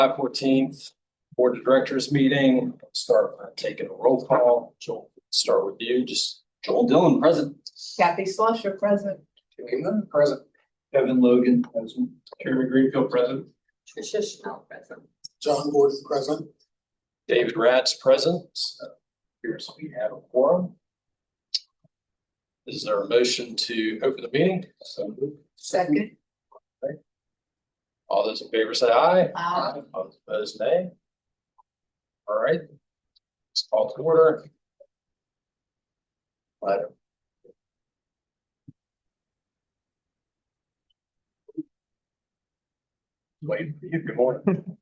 July 14th, Board of Directors meeting. Start by taking a roll call. Joel, start with you. Just Joel Dillon, present. Kathy Slusher, present. Kevin, present. Kevin Logan, present. Karen Greenfield, present. Tricia Schnell, present. John Gordon, present. David Ratz, present. Here's we have a quorum. Is there a motion to open the meeting? Second. All those in favor say aye. Aye. All those opposed, nay. All right. It's called to order. Item. Waiting for you. Good morning.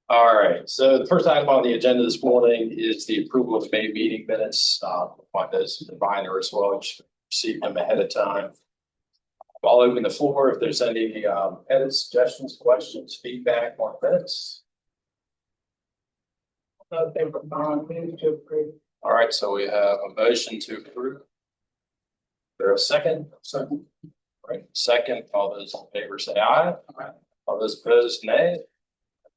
All right. So the first item on the agenda this morning is the approval of the May meeting minutes. Find those in the binder as well. You should receive them ahead of time. I'll open the floor if there's any edits, suggestions, questions, feedback on minutes. They were bond move to approve. All right, so we have a motion to approve. There a second? Second. All right, second. All those in favor say aye. Aye. All those opposed, nay.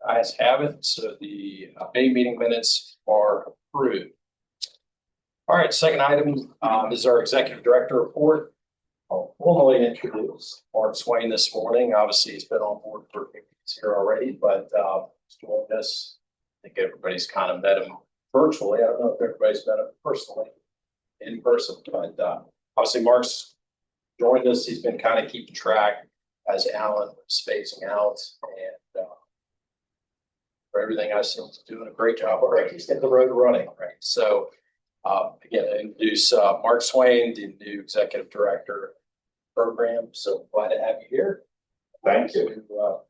Ayes have it. So the May meeting minutes are approved. All right, second item is our executive director report. I'll formally introduce Mark Swain this morning. Obviously, he's been on board for weeks here already, but doing this, I think everybody's kind of met him virtually. I don't know if everybody's met him personally, in person, but obviously Mark's joined us. He's been kind of keeping track as Alan was phasing out, and for everything I've seen, he's doing a great job already. He's getting the road running, right? So again, I introduce Mark Swain, the new executive director program. So glad to have you here. Thank you. On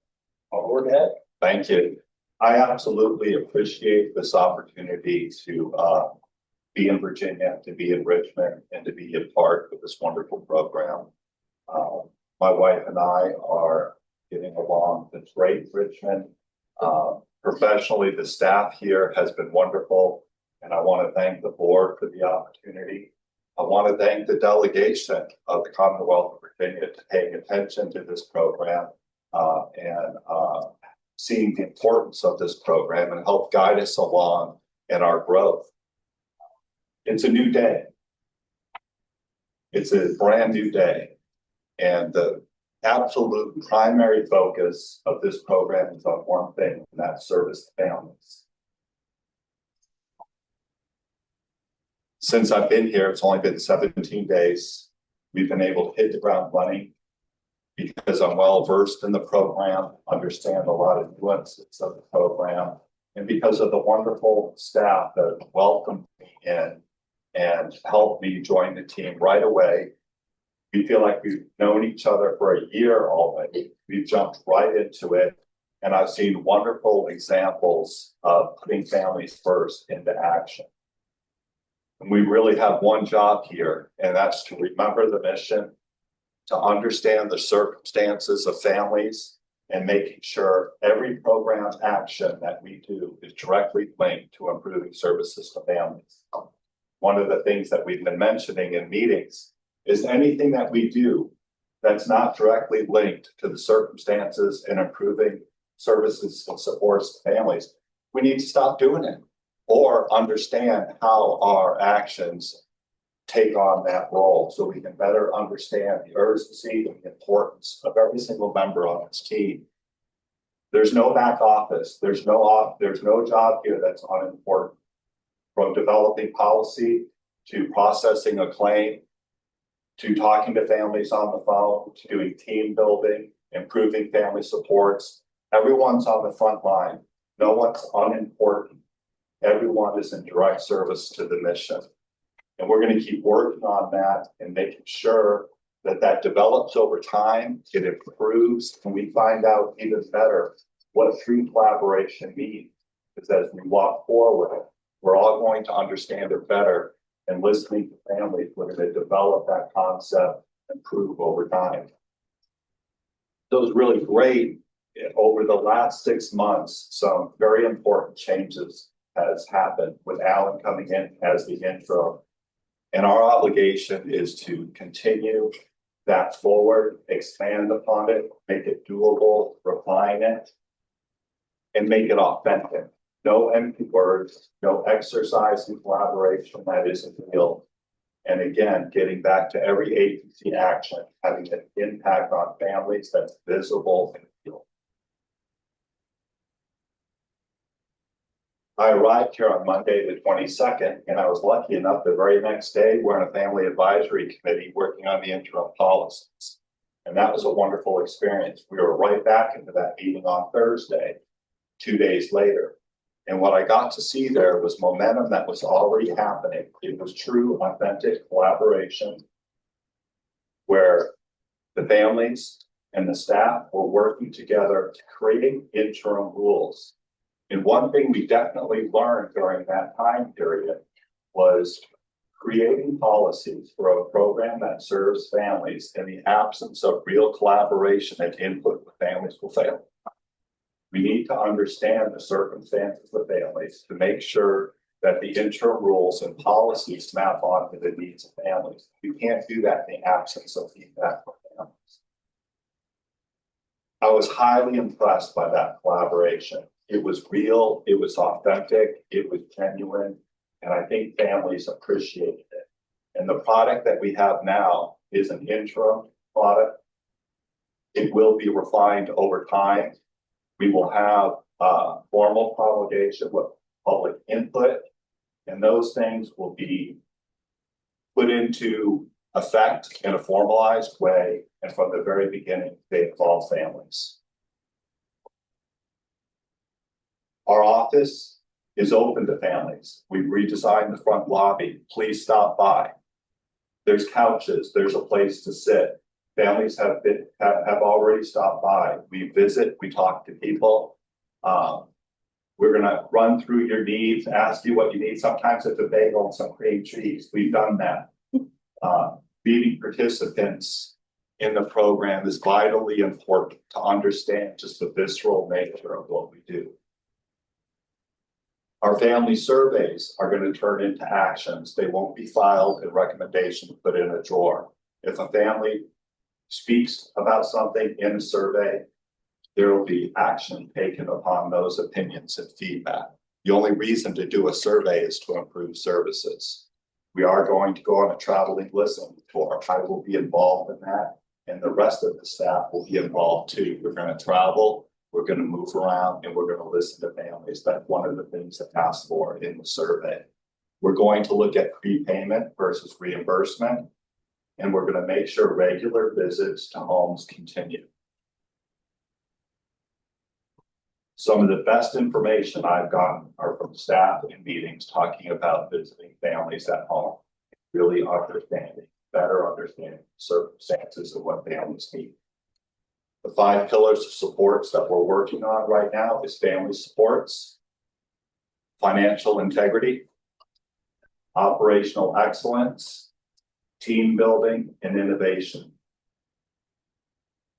board ahead. Thank you. I absolutely appreciate this opportunity to be in Virginia, to be in Richmond, and to be a part of this wonderful program. My wife and I are getting along. It's great, Richmond. Professionally, the staff here has been wonderful, and I want to thank the board for the opportunity. I want to thank the delegation of the Commonwealth of Virginia to paying attention to this program and seeing the importance of this program and help guide us along in our growth. It's a new day. It's a brand new day. And the absolute primary focus of this program is on one thing, and that's service to families. Since I've been here, it's only been 17 days. We've been able to hit the ground running because I'm well versed in the program, understand a lot of nuances of the program, and because of the wonderful staff that welcomed me in and helped me join the team right away. We feel like we've known each other for a year already. We've jumped right into it, and I've seen wonderful examples of putting families first into action. And we really have one job here, and that's to remember the mission, to understand the circumstances of families, and making sure every program action that we do is directly linked to improving services to families. One of the things that we've been mentioning in meetings is anything that we do that's not directly linked to the circumstances and improving services and supports to families, we need to stop doing it or understand how our actions take on that role so we can better understand the urgency and the importance of every single member on this team. There's no back office. There's no job here that's unimportant. From developing policy to processing a claim, to talking to families on the phone, to doing team building, improving family supports. Everyone's on the front line. No one's unimportant. Everyone is in direct service to the mission. And we're going to keep working on that and making sure that that develops over time, it improves, and we find out even better what true collaboration means. Because as we walk forward, we're all going to understand it better, and listening to families, we're going to develop that concept, improve over time. So it's really great. Over the last 6 months, some very important changes has happened with Alan coming in as the interim. And our obligation is to continue that forward, expand upon it, make it doable, refine it, and make it authentic. No empty words, no exercise in collaboration that isn't real. And again, getting back to every agency action, having an impact on families that's visible and real. I arrived here on Monday, the 22nd, and I was lucky enough the very next day, we're in a family advisory committee working on the interim policies. And that was a wonderful experience. We were right back into that meeting on Thursday, 2 days later. And what I got to see there was momentum that was already happening. It was true, authentic collaboration where the families and the staff were working together to create interim rules. And one thing we definitely learned during that time period was creating policies for a program that serves families in the absence of real collaboration and input with families will fail. We need to understand the circumstances of families to make sure that the interim rules and policies map onto the needs of families. We can't do that in the absence of feedback from families. I was highly impressed by that collaboration. It was real, it was authentic, it was genuine, and I think families appreciated it. And the product that we have now is an interim product. It will be refined over time. We will have formal promulgation with public input, and those things will be put into effect in a formalized way. And from the very beginning, they involve families. Our office is open to families. We've redesigned the front lobby. Please stop by. There's couches, there's a place to sit. Families have already stopped by. We visit, we talk to people. We're gonna run through your needs, ask you what you need. Sometimes it's a bagel and some cream cheese. We've done that. Meeting participants in the program is vitally important to understand just the visceral nature of what we do. Our family surveys are going to turn into actions. They won't be filed and recommendations put in a drawer. If a family speaks about something in a survey, there will be action taken upon those opinions and feedback. The only reason to do a survey is to improve services. We are going to go on a traveling listening tour. I will be involved in that, and the rest of the staff will be involved too. We're going to travel. We're going to move around, and we're going to listen to families. That's one of the things that's asked for in the survey. We're going to look at prepayment versus reimbursement, and we're going to make sure regular visits to homes continue. Some of the best information I've gotten are from staff in meetings talking about visiting families at home, really better understanding circumstances of what families need. The 5 pillars of supports that we're working on right now is family supports, financial integrity, operational excellence, team building, and innovation.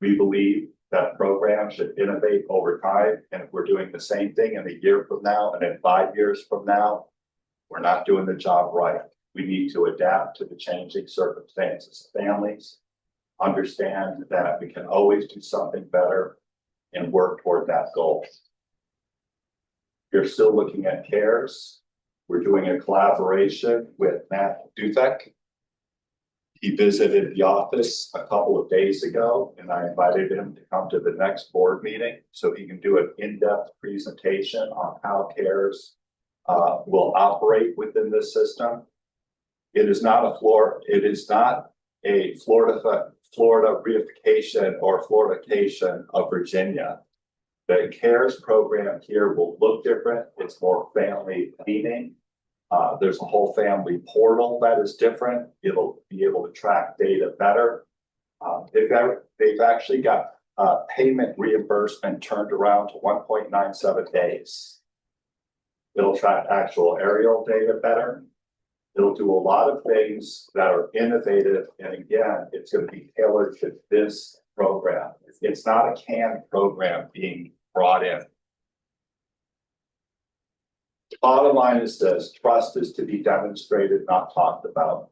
We believe that programs should innovate over time, and if we're doing the same thing in a year from now and in 5 years from now, we're not doing the job right. We need to adapt to the changing circumstances of families, understand that we can always do something better, and work toward that goal. You're still looking at CARES. We're doing a collaboration with Matt Duthek. He visited the office a couple of days ago, and I invited him to come to the next board meeting so he can do an in-depth presentation on how CARES will operate within this system. It is not a Florida reification or Floridication of Virginia. The CARES program here will look different. It's more family leaning. There's a whole family portal that is different. It'll be able to track data better. They've actually got payment reimbursement turned around to 1.97 days. It'll track actual aerial data better. It'll do a lot of things that are innovative. And again, it's going to be tailored to this program. It's not a canned program being brought in. The bottom line is this: trust is to be demonstrated, not talked about.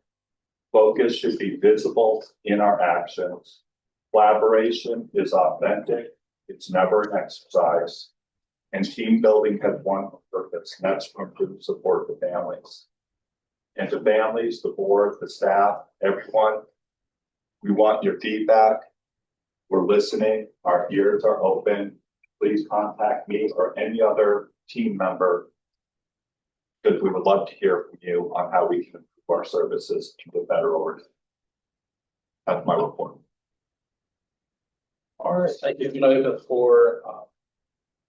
Focus should be visible in our actions. Collaboration is authentic. It's never an exercise. And team building has one purpose, and that's to improve support to families. And to families, the board, the staff, everyone, we want your feedback. We're listening. Our ears are open. Please contact me or any other team member, because we would love to hear from you on how we can improve our services to the better order. That's my report. All right, thank you. Open for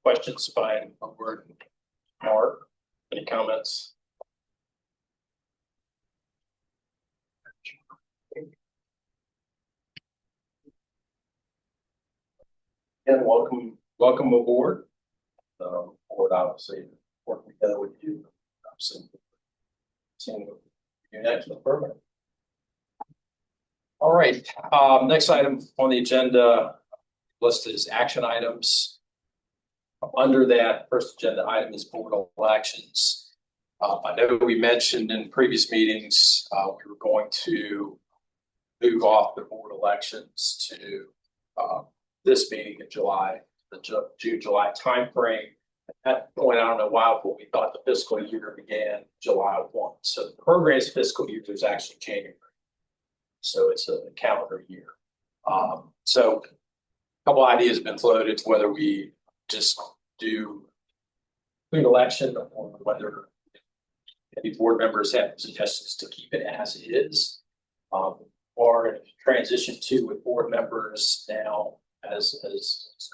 questions by Mark. Any comments? And welcome aboard. Board obviously working together with you. Seeing you next with the program. All right, next item on the agenda listed as action items. Under that, first agenda item is board elections. I know we mentioned in previous meetings we were going to move off the board elections to this meeting in July, the June-July timeframe. At that point, I don't know why, but we thought the fiscal year began July 1. So the program's fiscal year is actually January. So it's a calendar year. So a couple ideas have been floated, whether we just do clean election or whether any board members have suggestions to keep it as is, or transition to with board members now, as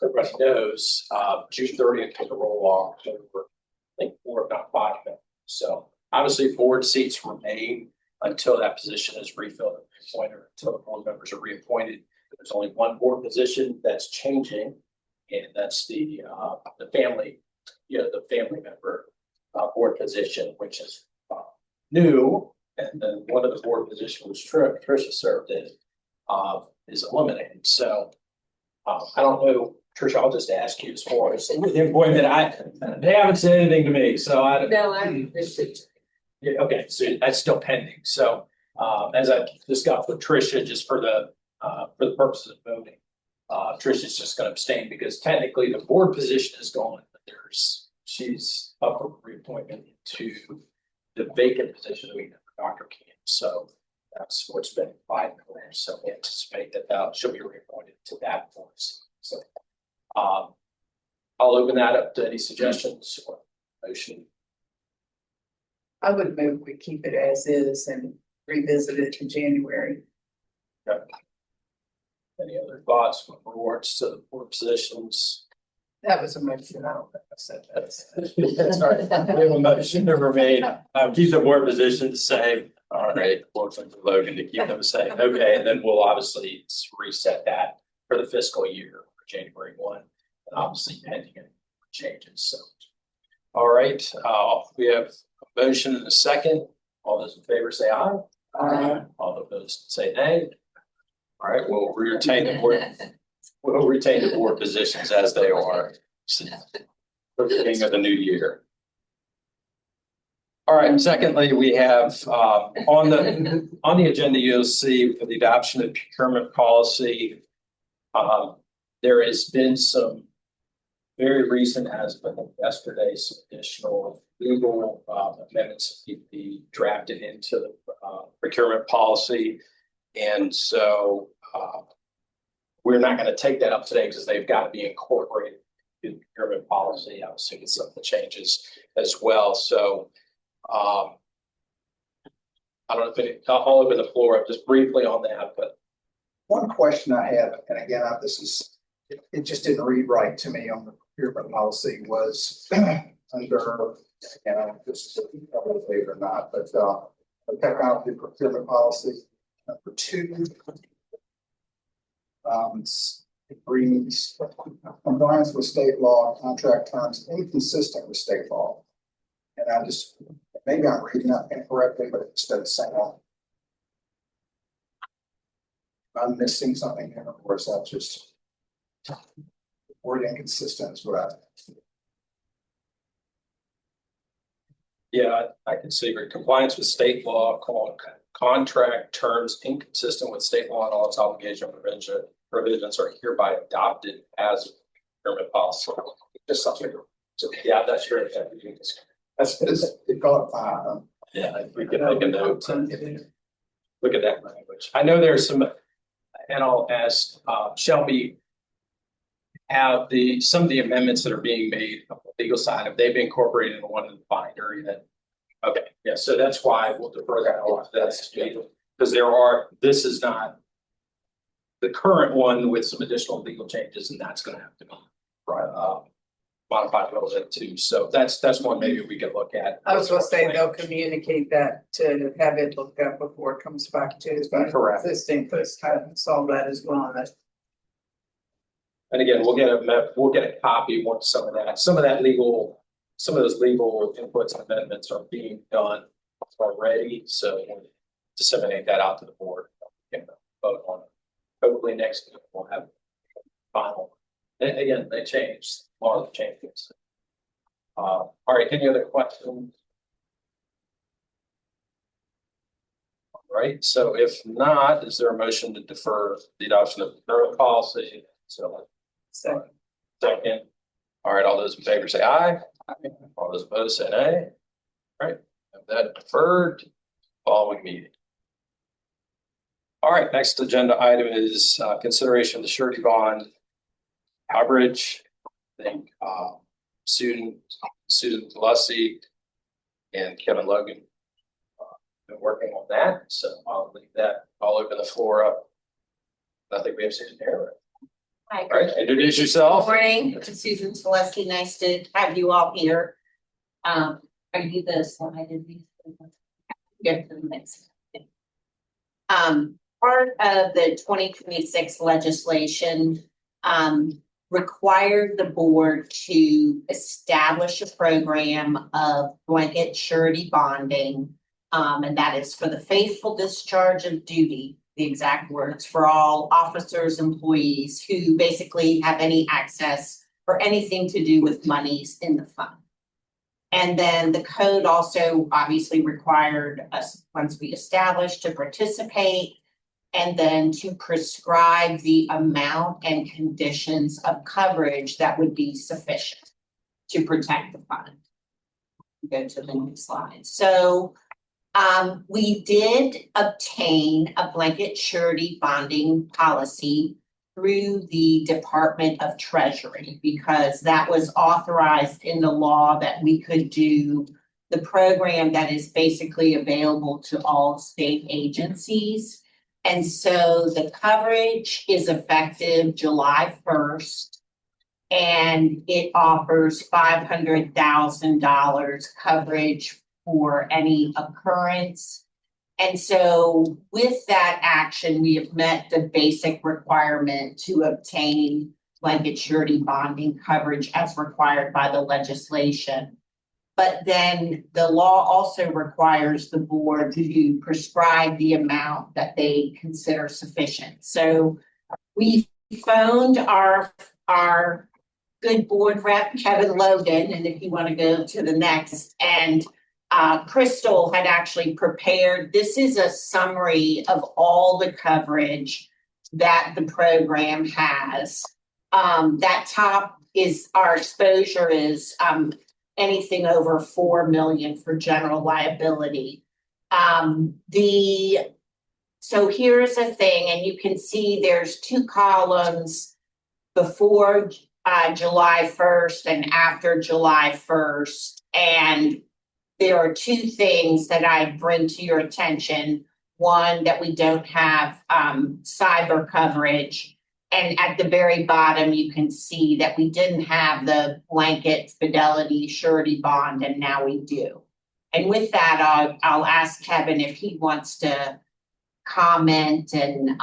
everybody knows, June 30th took a roll off over, I think, 4 if not 5 members. So obviously board seats remain until that position is refilled and reappointed, until the board members are reappointed. There's only one board position that's changing, and that's the family, the family member board position, which is new. And then one of the board positions, which Tricia served in, is eliminated. So I don't know, Tricia, I'll just ask you as far as the appointment. They haven't said anything to me, so I. No, I'm. Yeah, okay, so that's still pending. So as I discussed with Tricia, just for the purposes of voting, Tricia's just going to abstain because technically the board position is gone, but she's up for reappointment to the vacant position that we have for Dr. Kim. So that's what's been applied there. So we anticipate that she'll be reappointed to that force. So I'll open that up to any suggestions or motion. I would move we keep it as is and revisit it in January. Okay. Any other thoughts with regards to the board positions? That was a motion. I don't think I said that. That's right. We have a motion to remain, keep the board positions the same. All right, working for Logan to keep them the same. Okay, and then we'll obviously reset that for the fiscal year for January 1, and obviously pending any changes. So, all right, we have a motion and a second. All those in favor say aye. Aye. All opposed say nay. All right, we'll retain the board. We'll retain the board positions as they are for the beginning of the new year. All right, secondly, we have on the agenda, you'll see for the adoption of procurement policy, there has been some very recent, as of yesterday, some additional legal amendments to be drafted into the procurement policy. And so we're not going to take that up today because they've got to be incorporated in the procurement policy. I was thinking some of the changes as well. So I don't know if I'll open the floor up just briefly on that. But one question I have, and again, it just didn't read right to me on the procurement policy was under, and this is a favor or not, but the technology procurement policy number 2. It reads compliance with state law, contract terms inconsistent with state law. And I just, maybe I'm reading that incorrectly, but it doesn't say that. I'm missing something here, or is that just word inconsistent is what yeah, I can see compliance with state law, contract terms inconsistent with state law and all its obligation provisions are hereby adopted as procurement policy. Just something. So, yeah, that's great. That's, it got five. Yeah, if we could make a note to look at that language. I know there's some, and I'll ask Shelby, have some of the amendments that are being made on the legal side, have they been incorporated into one of the binder yet? Okay, yeah, so that's why we'll defer that off. That's because this is not the current one with some additional legal changes, and that's gonna have to be modified a little bit too. So that's one maybe we could look at. I was gonna say they'll communicate that to have it looked up before it comes back to. Correct. Existing, first time, saw that as well, and that's And again, we'll get a copy once some of those legal inputs and amendments are being done already. So we'll disseminate that out to the board. We can vote on it. Hopefully next week we'll have final. And again, they changed, laws changes. All right, any other questions? All right, so if not, is there a motion to defer the adoption of the current policy? So second. All right, all those in favor say aye. All those opposed say nay. All right, have that deferred. Following meeting. All right, next agenda item is consideration of the surety bond coverage. I think Susan Delussy and Kevin Logan been working on that. So I'll leave that. I'll open the floor up. I think we have Susan here. Hi. All right, introduce yourself. Good morning, it's Susan Selesky. Nice to have you all here. I do this when I did these. Get to the next thing. Part of the 2026 legislation required the board to establish a program of blanket surety bonding. And that is for the faithful discharge of duty, the exact words, for all officers, employees who basically have any access or anything to do with monies in the fund. And then the code also obviously required us, once we established, to participate and then to prescribe the amount and conditions of coverage that would be sufficient to protect the fund. Go to the next slide. So we did obtain a blanket surety bonding policy through the Department of Treasury because that was authorized in the law that we could do the program that is basically available to all state agencies. And so the coverage is effective July 1st and it offers $500,000 coverage for any occurrence. And so with that action, we have met the basic requirement to obtain blanket surety bonding coverage as required by the legislation. But then the law also requires the board to prescribe the amount that they consider sufficient. So we phoned our good board rep, Kevin Logan, and if you want to go to the next, and Crystal had actually prepared, this is a summary of all the coverage that the program has. That top is our exposure is anything over 4 million for general liability. So here's a thing, and you can see there's 2 columns before July 1st and after July 1st. And there are 2 things that I bring to your attention. One, that we don't have cyber coverage. And at the very bottom, you can see that we didn't have the blanket fidelity surety bond, and now we do. And with that, I'll ask Kevin if he wants to comment and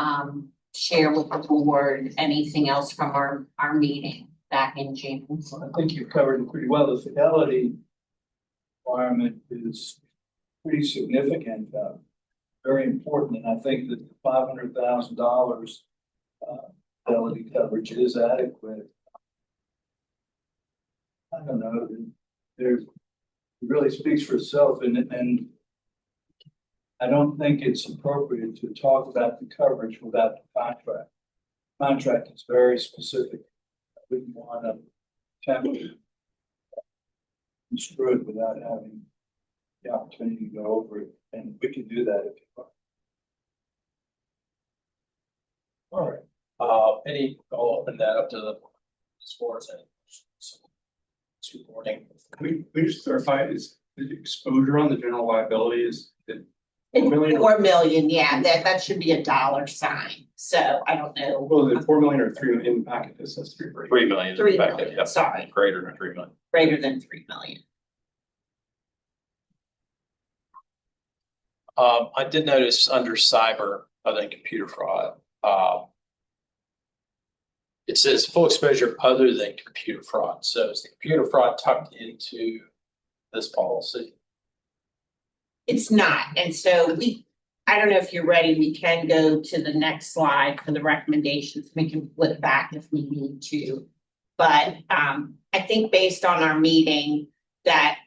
share with the board anything else from our meeting back in June. I think you've covered it pretty well. The fidelity requirement is pretty significant, very important, and I think that the $500,000 fidelity coverage is adequate. I don't know. It really speaks for itself, and I don't think it's appropriate to talk about the coverage without the contract. Contract is very specific. I wouldn't want to attempt to construe it without having the opportunity to go over it, and we can do that if you want. All right, I'll open that up to the sports and supporting. We just clarify, is the exposure on the general liability is it? It's 4 million? 4 million, yeah, that should be a dollar sign, so I don't know. Well, the 4 million or 3 million in the packet, this says 3 million. 3 million. 3 effective, million, yep. sorry. Greater than 3 million. Greater than 3 million. I did notice under cyber, other than computer fraud, it says full exposure other than computer fraud. So is the computer fraud tucked into this policy? It's not, and so I don't know if you're ready, we can go to the next slide for the recommendations, we can flip back if we need to. But I think based on our meeting that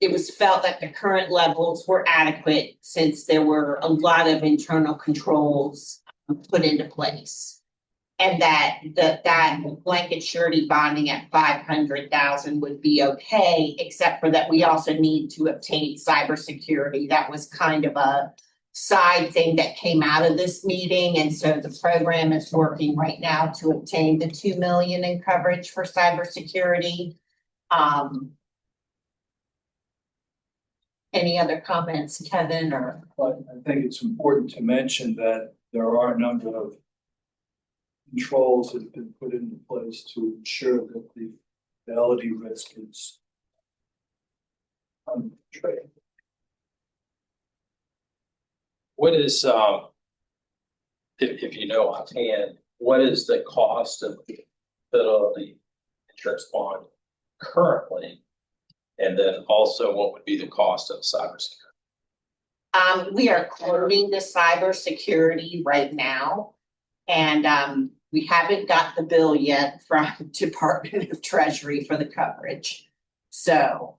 it was felt that the current levels were adequate since there were a lot of internal controls put into place. And that blanket surety bonding at 500,000 would be okay, except for that we also need to obtain cybersecurity. That was kind of a side thing that came out of this meeting. And so the program is working right now to obtain the 2 million in coverage for cybersecurity. Any other comments, Kevin, or? But I think it's important to mention that there are a number of controls that have been put into place to ensure that the fidelity risk is under control. What is, if you know offhand, what is the cost of the fidelity insurance bond currently? And then also what would be the cost of cybersecurity? We are quoting the cybersecurity right now. And we haven't got the bill yet from Department of Treasury for the coverage. So,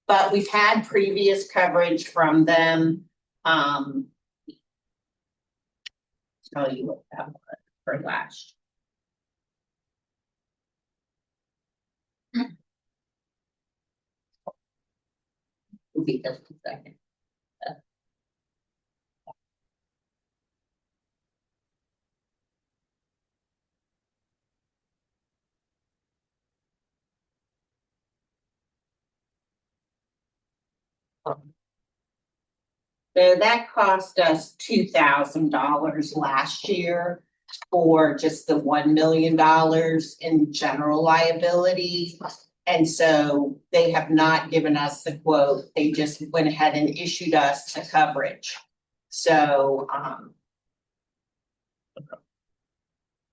but we've had previous coverage from them. Tell you what that was for last. Will be just a second. So that cost us $2,000 last year for just the $1 million in general liability. And so they have not given us the quote. They just went ahead and issued us the coverage. So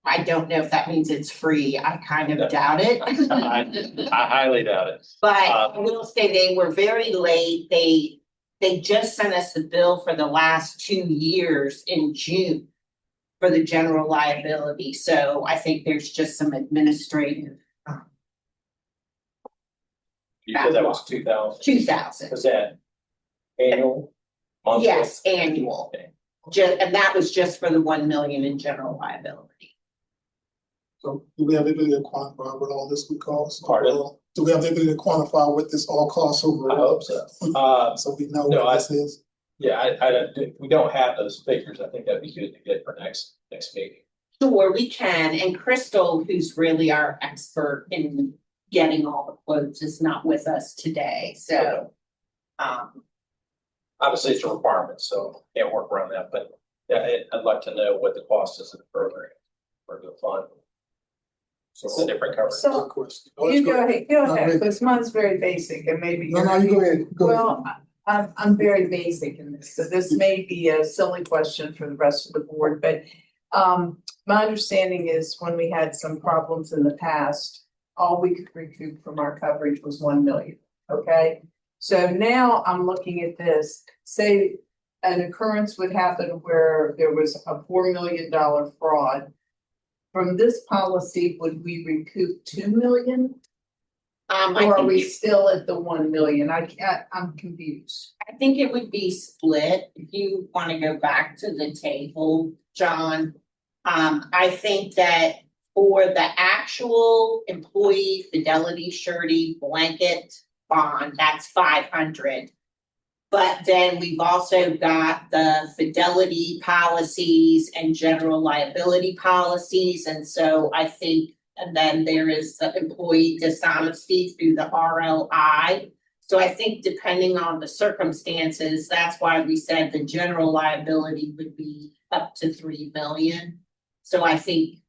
I don't know if that means it's free. I kind of doubt it. I highly doubt it. But I will say they were very late. They just sent us the bill for the last 2 years in June for the general liability. So I think there's just some administrative. You said that was 2,000. 2,000. Was that annual? Monthly? Yes, annual. Okay. And that was just for the 1 million in general liability. So do we have the ability to quantify what all this would cost? Pardon? Do we have the ability to quantify what this all costs overall? I hope so. So we know no, what this is? Yeah, I don't, we don't have those figures. I think that'd be good to get for next meeting. Sure, we can. And Crystal, who's really our expert in getting all the quotes, is not with us today. So, Obviously, it's a requirement, so can't work around that, but yeah, I'd like to know what the cost is of the program for the fund. So it's a different coverage. So Good question. Oh, you that's go good. ahead, because mine's very basic and maybe. No, you go ahead. Go ahead. Well, I'm very basic in this, so this may be a silly question for the rest of the board, but my understanding is when we had some problems in the past, all we could recoup from our coverage was 1 million, okay? So now I'm looking at this, say an occurrence would happen where there was a $4 million fraud. From this policy, would we recoup 2 million? I Or are think we it- still at the 1 million? I'm confused. I think it would be split, if you wanna go back to the table, John. I think that for the actual employee fidelity surety blanket bond, that's 500. But then we've also got the fidelity policies and general liability policies, and so I think. And then there is the employee dishonesty through the RLI. So I think depending on the circumstances, that's why we said the general liability would be up to 3 million. So I think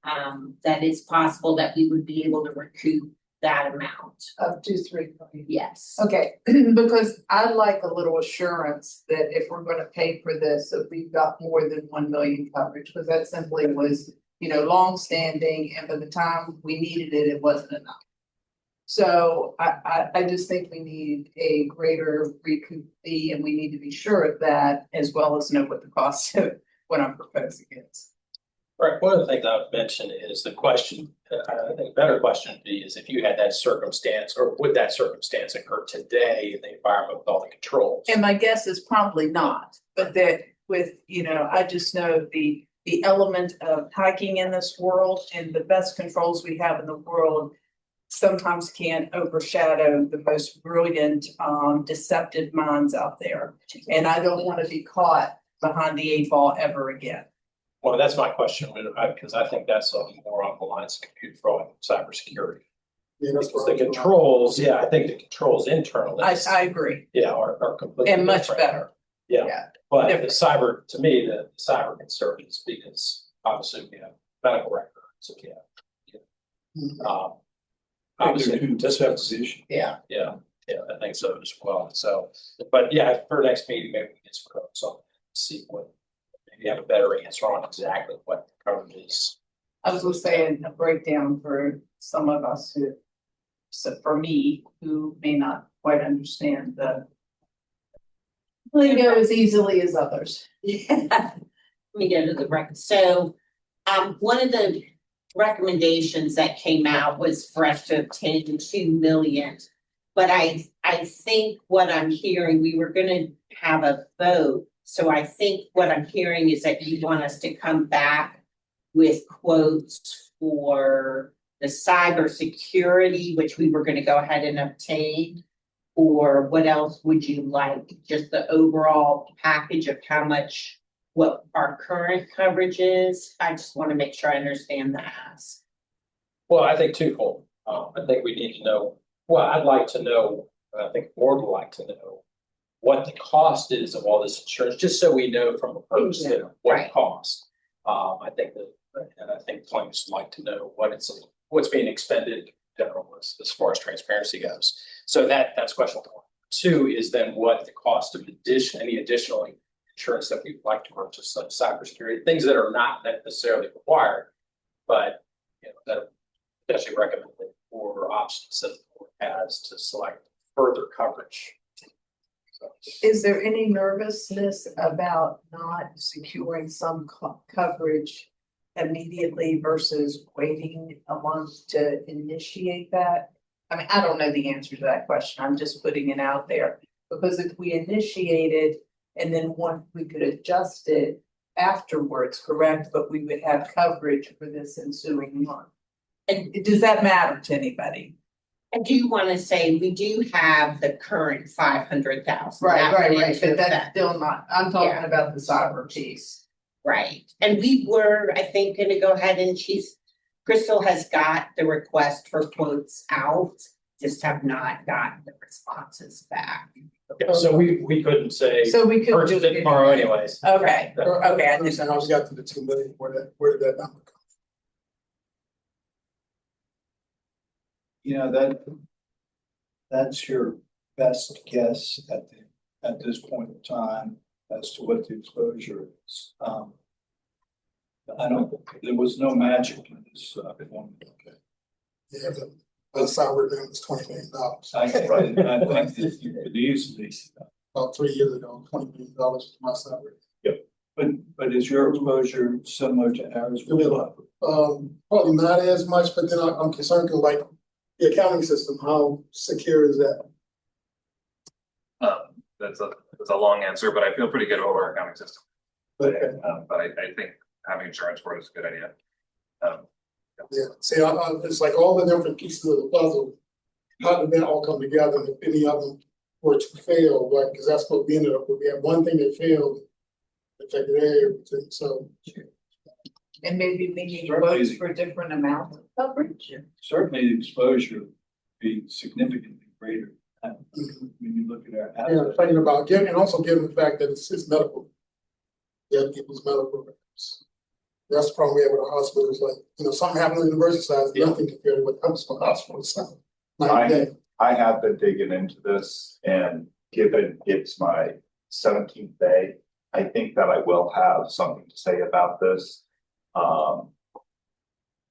that it's possible that we would be able to recoup that amount. Up to 3 million. Yes. Okay, because I'd like a little assurance that if we're gonna pay for this, that we've got more than 1 million coverage, because that simply was, longstanding, and by the time we needed it, it wasn't enough. So I just think we need a greater recoup fee, and we need to be sure of that, as well as know what the cost of what I'm proposing is. Right, one of the things I've mentioned is the question, I think a better question would be is if you had that circumstance, or would that circumstance occur today in the environment with all the controls? And my guess is probably not, but that with, I just know the element of hiking in this world and the best controls we have in the world sometimes can't overshadow the most brilliant, deceptive minds out there. And I don't want to be caught behind the 8 ball ever again. Well, that's my question, because I think that's more on the lines of computer fraud and cybersecurity. Yeah, that's Because what the controls, yeah, I think the controls internally. I agree, Yeah, are completely. and much different. better. Yeah, Yeah. but the cyber, to me, the cyber concern is because obviously we have medical records, we have. Obviously, this was, Yeah. yeah, I think so as well, so, but yeah, for next meeting, maybe we can get some quotes on, see what. Maybe have a better answer on exactly what the coverage is. I was gonna say a breakdown for some of us who, so for me, who may not quite understand the lingo as easily as others. Let me go to the record. So, one of the recommendations that came out was for us to obtain 2 million. But I think what I'm hearing, we were gonna have a vote. So I think what I'm hearing is that you want us to come back with quotes for the cybersecurity, which we were gonna go ahead and obtain. Or what else would you like? Just the overall package of how much, what our current coverage is? I just want to make sure I understand the ask. Well, I think twofold. I think we need to know, well, I'd like to know, and I think the board would like to know what the cost is of all this insurance, just so we know from a person what Right. it costs. I think that, and I think plaintiffs would like to know what's being expended in general as far as transparency goes. So that's question 1. 2 is then what the cost of any additional insurance that we'd like to purchase, like cybersecurity, things that are not necessarily required, but that are potentially recommended for options that the board has to select further coverage. So, Is there any nervousness about not securing some coverage immediately versus waiting a month to initiate that? I mean, I don't know the answer to that question. I'm just putting it out there. Because if we initiated and then we could adjust it afterwards, correct? But we would have coverage for this ensuing month. And does that matter to anybody? I do want to say we do have the current 500,000. But that's still not, I'm talking about the cyber piece. Right, and we were, I think, gonna go ahead and Crystal has got the request for quotes out, just have not gotten the responses back. Okay, so we couldn't say So we could purchase it tomorrow anyways. Okay, okay, I I understand how we got to the 2 million, where did that number come? That's your best guess at this point in time as to what the exposure is. There was no magic in this, one. Yeah, the cyber event was $20 million. I think that you could easily, About 3 years ago, $20 million to my cyber. but is your exposure similar to ours? Probably not as much, but then I'm concerned because like the accounting system, how secure is that? That's a long answer, but I feel pretty good about our accounting system. Okay. But I think having insurance for it is a good idea. Yeah, see, it's like all the different pieces of the puzzle, how did that all come together, and if any of them were to fail, right, because that's what we ended up with, we had one thing that failed, affected everything, so. And maybe we need Certainly. quotes for different amounts of coverage. Certainly the exposure would be significantly greater. When you look at our Yeah, assets. thinking about giving, and also given the fact that it's medical. Yeah, people's medical records. That's the problem we have with our hospitals, like, something happened on the university side, Yeah. nothing compared to what happens on the hospital side. I- Like that. I have been digging into this, and given it's my 17th day, I think that I will have something to say about this.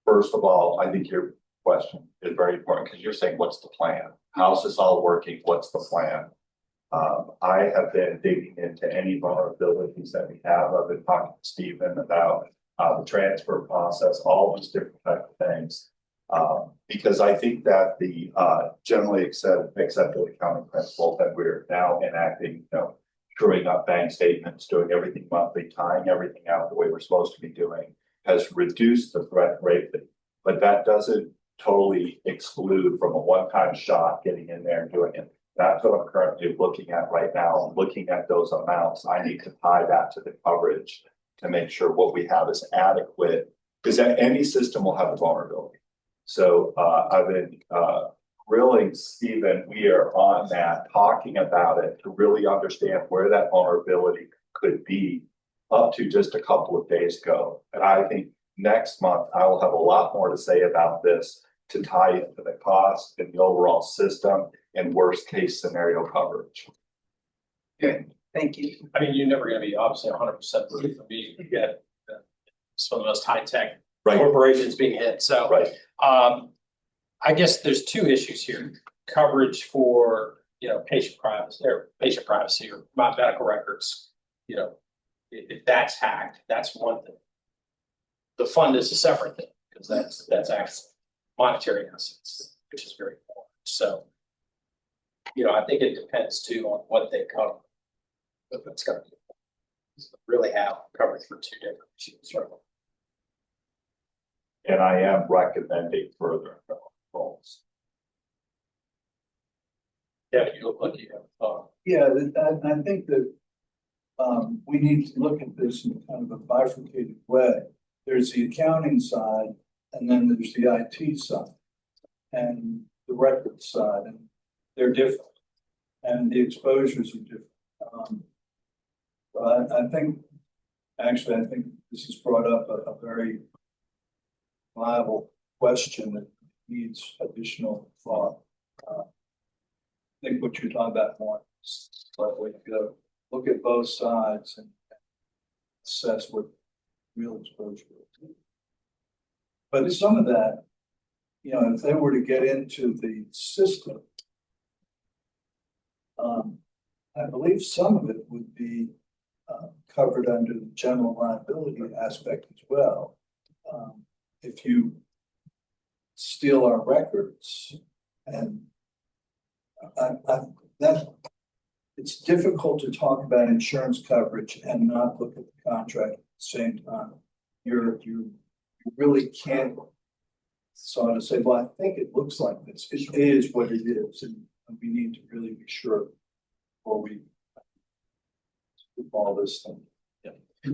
First of all, I think your question is very important because you're saying, what's the plan? How's this all working? What's the plan? I have been digging into any vulnerabilities that we have. I've been talking to Stephen about the transfer process, all these different type of things. Because I think that the generally accepted accounting principle that we're now enacting, screwing up bank statements, doing everything monthly, tying everything out the way we're supposed to be doing, has reduced the threat greatly. But that doesn't totally exclude from a one-time shot getting in there and doing it. That's what I'm currently looking at right now. I'm looking at those amounts. I need to tie that to the coverage to make sure what we have is adequate, because any system will have a vulnerability. So I've been grilling Stephen. We are on that, talking about it to really understand where that vulnerability could be up to just a couple of days ago. And I think next month I will have a lot more to say about this to tie into the cost and the overall system and worst case scenario coverage. Good, thank you. I mean, you're never gonna be obviously 100% proof of me. You get some of the most high-tech Right. corporations being hit, so. Right. I guess there's two issues here. Coverage for, patient privacy or my medical records. If that's hacked, that's one thing. The fund is a separate thing, because that's actually monetary assets, which is very important. So, I think it depends too on what they cover. But that's gonna be really have coverage for two different issues, right? And I am recommending further goals. Yeah, you look like you have, Yeah, I think that we need to look at this in kind of a bifurcated way. There's the accounting side, and then there's the IT side, and the record side, and they're different, and the exposures are different. But I think this has brought up a very viable question that needs additional thought. I think what you're talking about more is like we go look at both sides and assess what real exposure is. But some of that, if they were to get into the system, I believe some of it would be covered under the general liability aspect as well. If you steal our records, and it's difficult to talk about insurance coverage and not look at the contract at the same time. You really can't sort of say, well, I think it looks like this. It is what it is, and we need to really be sure before we do all this thing.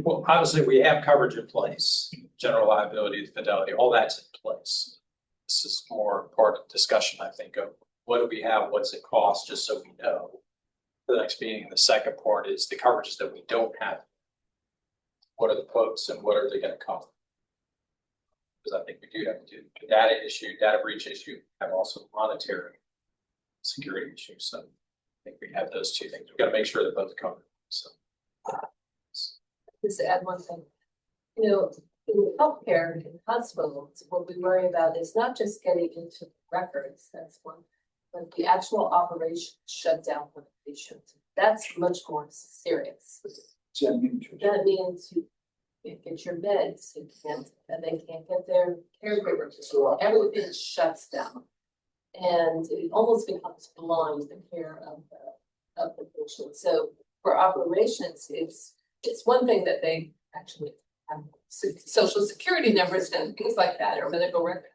well, obviously, we have coverage in place, general liability, fidelity, all that's in place. This is more part of discussion, I think, of what do we have, what's it cost, just so we know. The next meeting, the second part is the coverages that we don't have. What are the quotes and what are they gonna cover? Because I think we do have to do the data breach issue, and also monetary security issues. So I think we have those two things. We've got to make sure they're both covered, so. Just to add one thing, in healthcare, in hospitals, what we worry about is not just getting into records, that's one, but the actual operation shutdown for the patient. That's much more serious. That means you can't get your meds, and they can't get their caregivers, everything shuts down. And it almost becomes blind, the care of the patient. So for operations, it's one thing that they actually have social security numbers and things like that, or medical record.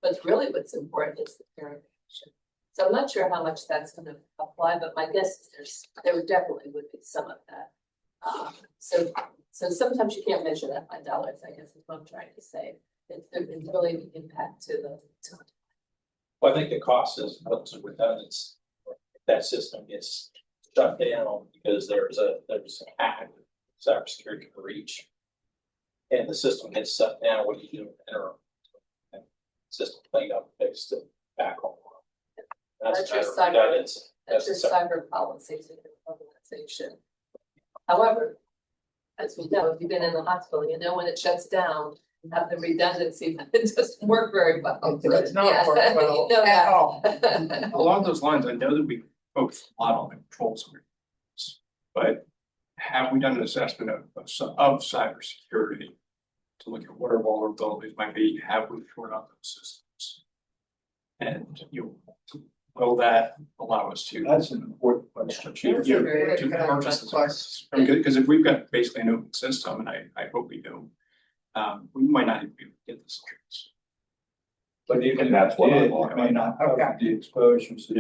But really what's important is the care of the patient. So I'm not sure how much that's gonna apply, but my guess is there definitely would be some of that. So sometimes you can't measure that by dollars, I guess is what I'm trying to say. It's really the impact to the. Well, I think the cost is what's redundance. That system gets shut down because there's a hack, cybersecurity breach. And the system gets shut down, what do you do in the interim? And system cleaned up, fixed it, back on. That's your better cyber- redundancy. That's your cyber policies in your organization. However, as we know, if you've been in the hospital, you know when it shuts down, you have the redundancy, but it doesn't work very well. It does not Yeah, work well you know at that. all. Along those lines, I know that we focus a lot on the controls, but have we done an assessment of cybersecurity to look at what our vulnerabilities might be? Have we shored up those systems? And will that allow us to? That's an important question. That's a very To good purchase the question. services? Because if we've got basically an open system, and I hope we do, we might not even be able to get this insurance. But even And that's what I if want. it may not cover Okay. the exposures that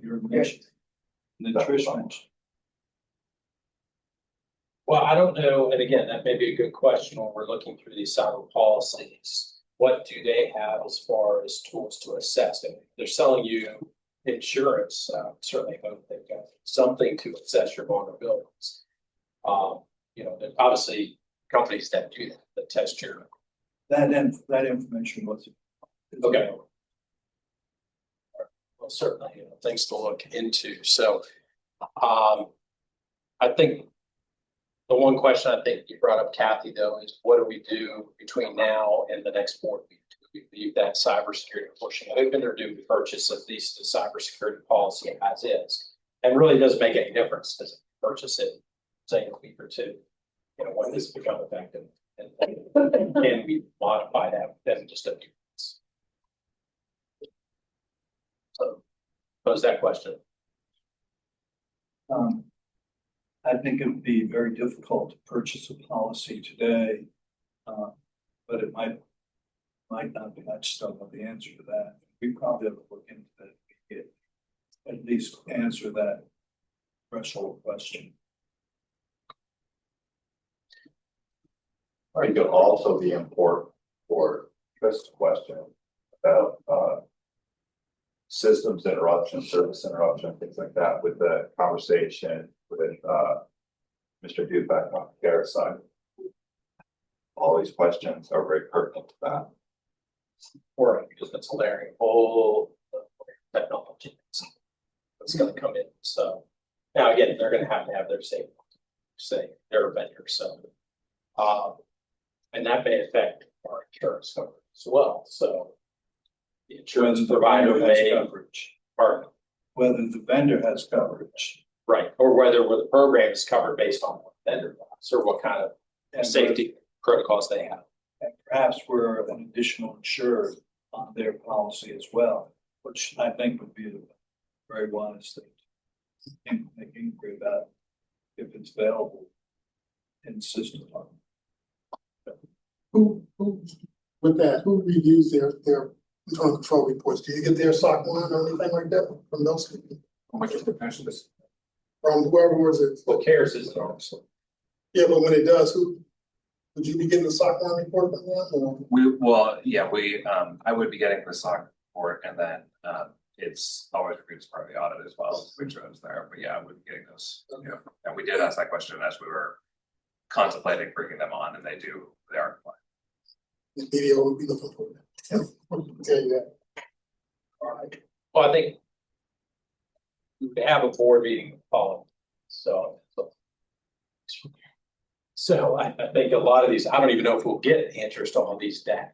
you're mentioning. That's Nutrition. Well, I don't know, and again, that may be a good question when we're looking through these cyber policies. What do they have as far as tools to assess it? They're selling you insurance, certainly hope they've got something to assess your vulnerabilities. There's obviously companies that do that test your. That information was. Okay. Well, certainly, things to look into. So, I think the one question I think you brought up, Kathy, though, is what do we do between now and the next board meeting? Do we leave that cybersecurity portion open, or do we purchase at least the cybersecurity policy as is? And really doesn't make any difference to purchase it, say, in a week or two, when this become effective. And can we modify that within just a few months? So, pose that question. I think it would be very difficult to purchase a policy today. But it might not be. I just don't know the answer to that. We probably have to look into that. To get at least answer that threshold question. I think it'll also be important for this question about systems interruption, service interruption, things like that, with the conversation with Mr. Dubek on the care side. All these questions are very pertinent to that. Or because it's layering whole technology that's going to come in. So now again, they're going to have their safety, say they're a vendor. So, and that may affect our insurance coverage as well. So the insurance Whether the provider vendor has may, coverage. pardon, Whether the vendor has coverage. right, or whether the program is covered based on what vendor wants or what kind of And safety protocols they have. And perhaps we're an additional insured on their policy as well, which I think would be a very wise thing. Make inquiry about if it's available in the system. Who, with that, who reviews their internal control reports? Do you get their SOC 1 or anything like that from those people? From whoever was it? Well, CARES is obviously. Yeah, but when it does, who, would you be getting the SOC 1 report from them or? I would be getting the SOC report, and then it's always reviewed as part of the audit as well, which was there, but yeah, I would be getting those. Yeah, and we did ask that question as we were contemplating bringing them on, and they are compliant. The video would be looking for that. Tell you that. All right. Well, I think we have a board meeting following, so I think a lot of these, I don't even know if we'll get answers to all these data.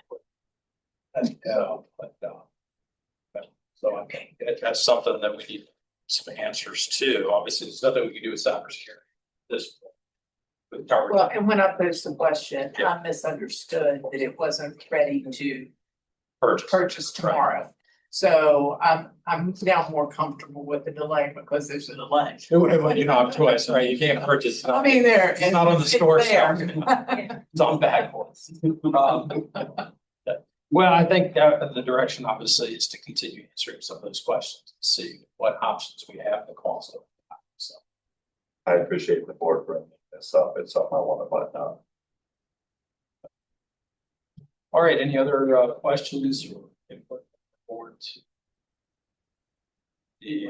So I think that's something that we need some answers to. Obviously, there's nothing we can do with cybersecurity. Well, and when I posed the question, I misunderstood that it wasn't ready to purchase tomorrow. So I'm now more comfortable with the delay because there's a delay. Well, you don't have a choice, right? You can't purchase. I mean, there. It's not on the store there. shelf. It's on backwards. Well, I think the direction obviously is to continue answering some of those questions, see what options we have, the cost of it. So, I appreciate the board bringing this up. It's something I want to find out. all right, any other questions or input forward to the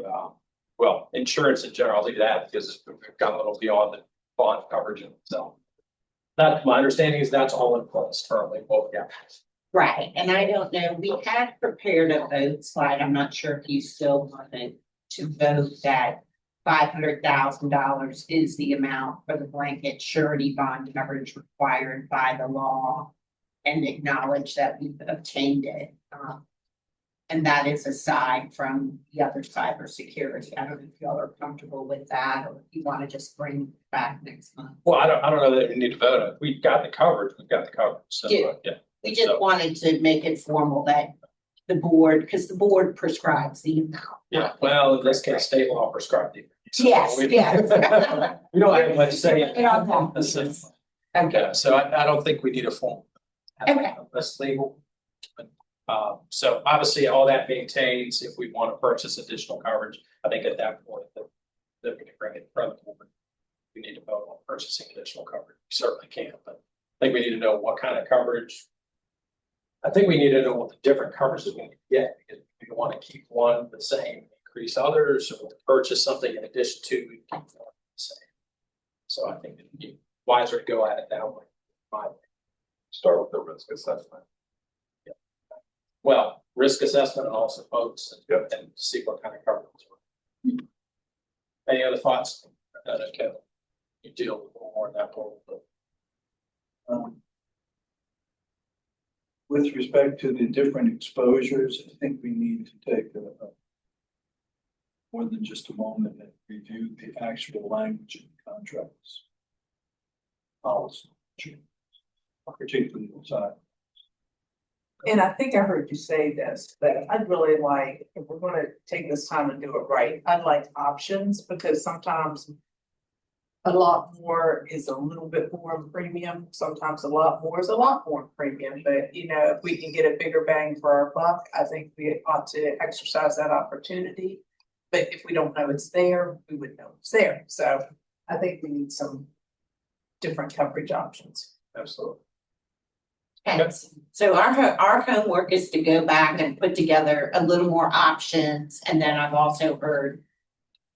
well, insurance in general, I'll leave that because we've gone a little beyond the bond coverage itself. That, my understanding is that's all in place currently, what we got. Right, and I don't know, we had prepared a vote slide, I'm not sure if you still wanted to vote that $500,000 is the amount for the blanket surety bond coverage required by the law. And acknowledge that we've obtained it. And that is aside from the other cybersecurity. I don't know if y'all are comfortable with that, or if you want to just bring it back next month. Well, I don't know that we need to vote on it. We've got the coverage, So, Yeah. We just wanted to make it formal that the board, because the board prescribes the amount. Yeah, well, in this case, state law prescribed it. Yes, yes. We don't have much say in Yeah, okay. this. Is- Okay, Yeah, so I don't think we need a form. Okay. That's legal. So obviously, all that maintains, if we want to purchase additional coverage, I think at that point, that we can bring it in front of the board. We need to vote on purchasing additional coverage. We certainly can, but I think we need to know what kind of coverage. I think we need to know what the different coverages we get, because we want to keep one the same, increase others, or purchase something in addition to keep one the same. So I think it'd be wiser to go at it that way. Start with the risk assessment. Well, risk assessment and also folks and see what kind of coverage. Any other thoughts? Kevin, you deal with a little more in that role, but With respect to the different exposures, I think we need to take more than just a moment and review the actual language in the contracts. Policy, particularly the side. And I think I heard you say this, but I'd really like, if we're gonna take this time and do it right, I'd like options, because sometimes a lot more is a little bit more in premium, sometimes a lot more is a lot more in premium, but you know, if we can get a bigger bang for our buck, I think we ought to exercise that opportunity. But if we don't know it's there, we would know it's there, so I think we need some different coverage options. absolutely. okay. So our homework is to go back and put together a little more options, and then I've also heard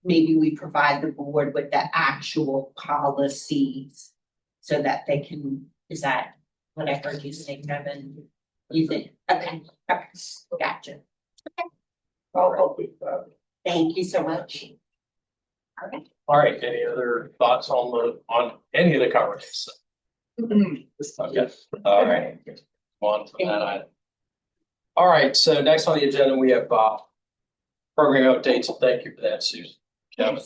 maybe we provide the board with the actual policies so that they can, is that what I heard you say, Kevin? You think, okay, gotcha. I'll help with that. Thank you so much. All right. All right, any other thoughts on any of the coverages? Okay, all right, on from that item. All right, so next on the agenda, we have program updates. Thank you for that, Susan. Kevin.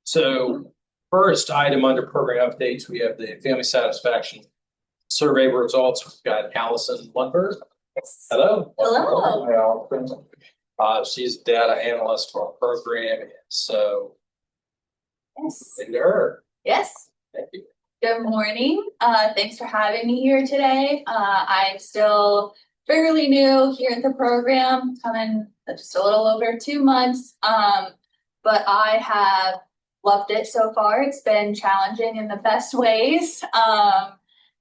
So first item under program updates, we have the family satisfaction survey results. We've got Allison Lundberg. Hello. Hello. She's data analyst for our program, so Yes. into her. Yes. Thank you. Good morning. Thanks for having me here today. I'm still fairly new here at the program, coming just a little over 2 months. But I have loved it so far. It's been challenging in the best ways.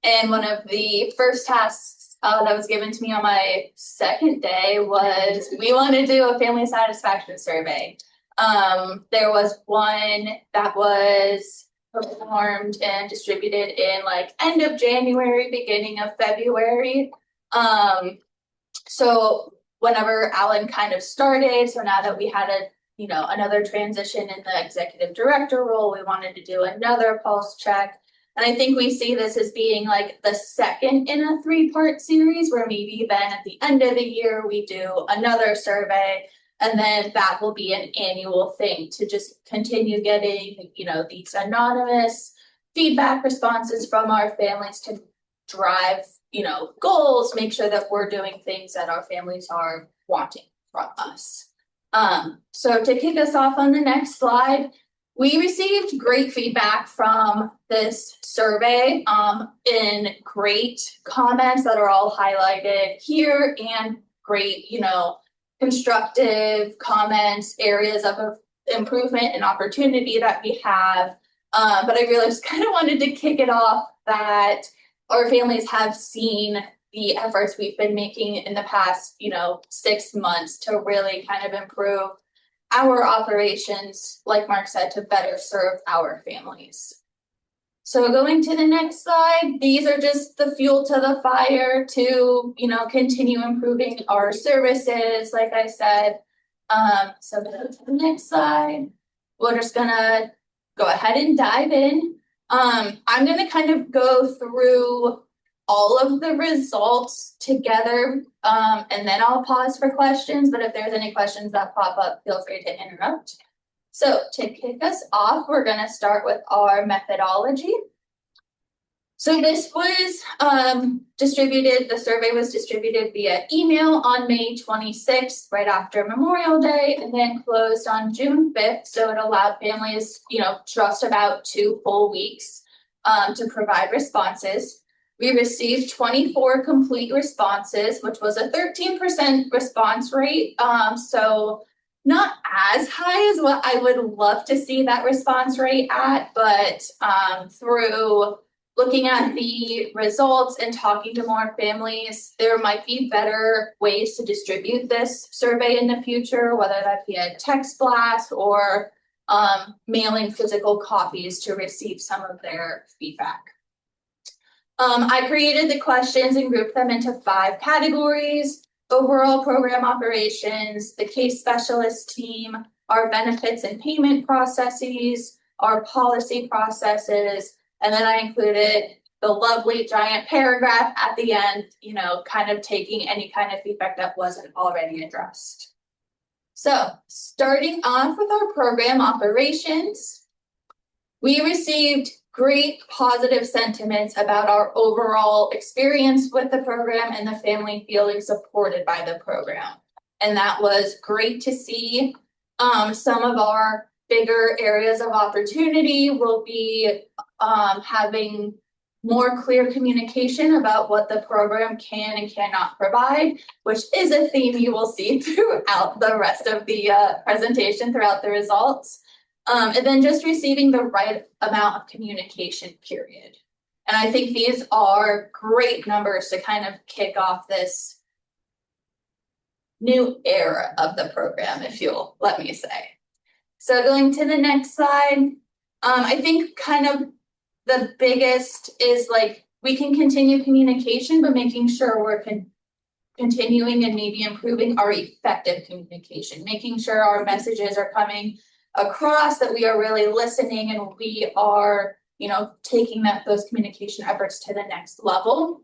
And one of the first tasks that was given to me on my second day was we want to do a family satisfaction survey. There was one that was performed and distributed in like end of January, beginning of February. So whenever Alan kind of started, so now that we had another transition in the executive director role, we wanted to do another pulse check. And I think we see this as being like the second in a 3-part series, where maybe then at the end of the year, we do another survey. And then that will be an annual thing to just continue getting, these anonymous feedback responses from our families to drive goals, make sure that we're doing things that our families are wanting from us. So to kick us off on the next slide, we received great feedback from this survey, in great comments that are all highlighted here, and great, constructive comments, areas of improvement and opportunity that we have. But I really just kind of wanted to kick it off that our families have seen the efforts we've been making in the past, 6 months to really kind of improve our operations, like Mark said, to better serve our families. So going to the next slide, these are just the fuel to the fire to, continue improving our services, like I said. So go to the next slide. We're just gonna go ahead and dive in. I'm gonna kind of go through all of the results together, and then I'll pause for questions, but if there's any questions that pop up, feel free to interrupt. So to kick us off, we're gonna start with our methodology. So this was the survey was distributed via email on May 26th, right after Memorial Day, and then closed on June 5th. So it allowed families, just about 2 full weeks to provide responses. We received 24 complete responses, which was a 13% response rate. So not as high as what I would love to see that response rate at, but through looking at the results and talking to more families, there might be better ways to distribute this survey in the future, whether that be a text blast or mailing physical copies to receive some of their feedback. I created the questions and grouped them into 5 categories: overall program operations, the case specialist team, our benefits and payment processes, our policy processes, and then I included the lovely giant paragraph at the end, kind of taking any kind of feedback that wasn't already addressed. So starting off with our program operations, we received great positive sentiments about our overall experience with the program and the family feeling supported by the program. And that was great to see. Some of our bigger areas of opportunity will be having more clear communication about what the program can and cannot provide, which is a theme you will see throughout the rest of the presentation, throughout the results. And then just receiving the right amount of communication, period. And I think these are great numbers to kind of kick off this new era of the program, if you'll let me say. So going to the next slide, I think kind of the biggest is we can continue communication, but making sure we're continuing and maybe improving our effective communication, making sure our messages are coming across, that we are really listening and we are, taking those communication efforts to the next level.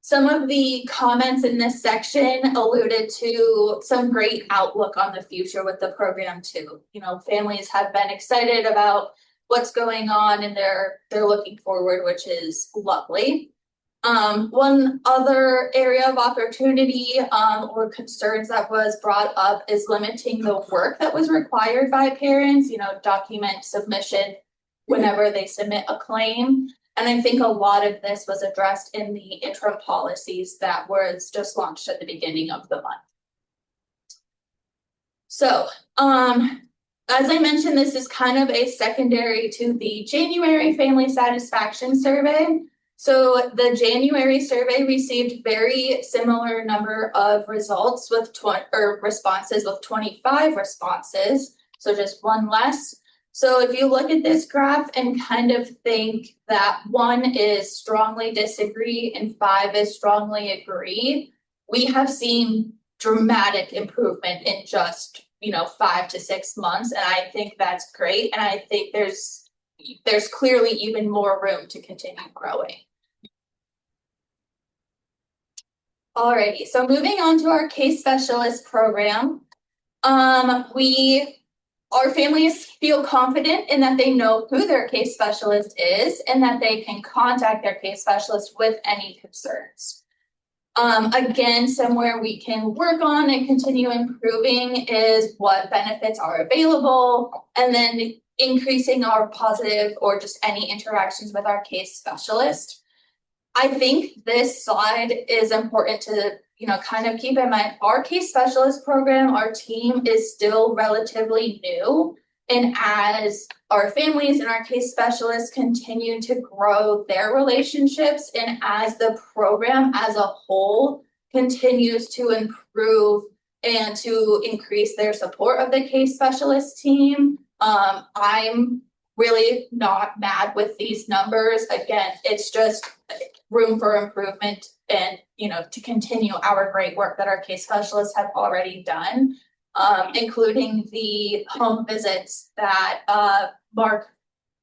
Some of the comments in this section alluded to some great outlook on the future with the program too. Families have been excited about what's going on and they're looking forward, which is lovely. One other area of opportunity or concerns that was brought up is limiting the work that was required by parents, document submission whenever they submit a claim. And I think a lot of this was addressed in the interim policies that was just launched at the beginning of the month. So, as I mentioned, this is kind of a secondary to the January Family Satisfaction Survey. So the January survey received very similar number of results with responses with 25 responses, so just 1 less. So if you look at this graph and kind of think that 1 is strongly disagree and 5 is strongly agree, we have seen dramatic improvement in just 5 to 6 months, and I think that's great. And I think there's clearly even more room to continue growing. Alrighty, so moving on to our case specialist program, we our families feel confident in that they know who their case specialist is and that they can contact their case specialist with any concerns. Again, somewhere we can work on and continue improving is what benefits are available, and then increasing our positive or just any interactions with our case specialist. I think this slide is important to, kind of keep in mind. Our case specialist program, our team is still relatively new. And as our families and our case specialists continue to grow their relationships, and as the program as a whole continues to improve and to increase their support of the case specialist team, I'm really not mad with these numbers. Again, it's just room for improvement and, to continue our great work that our case specialists have already done, including the home visits that Mark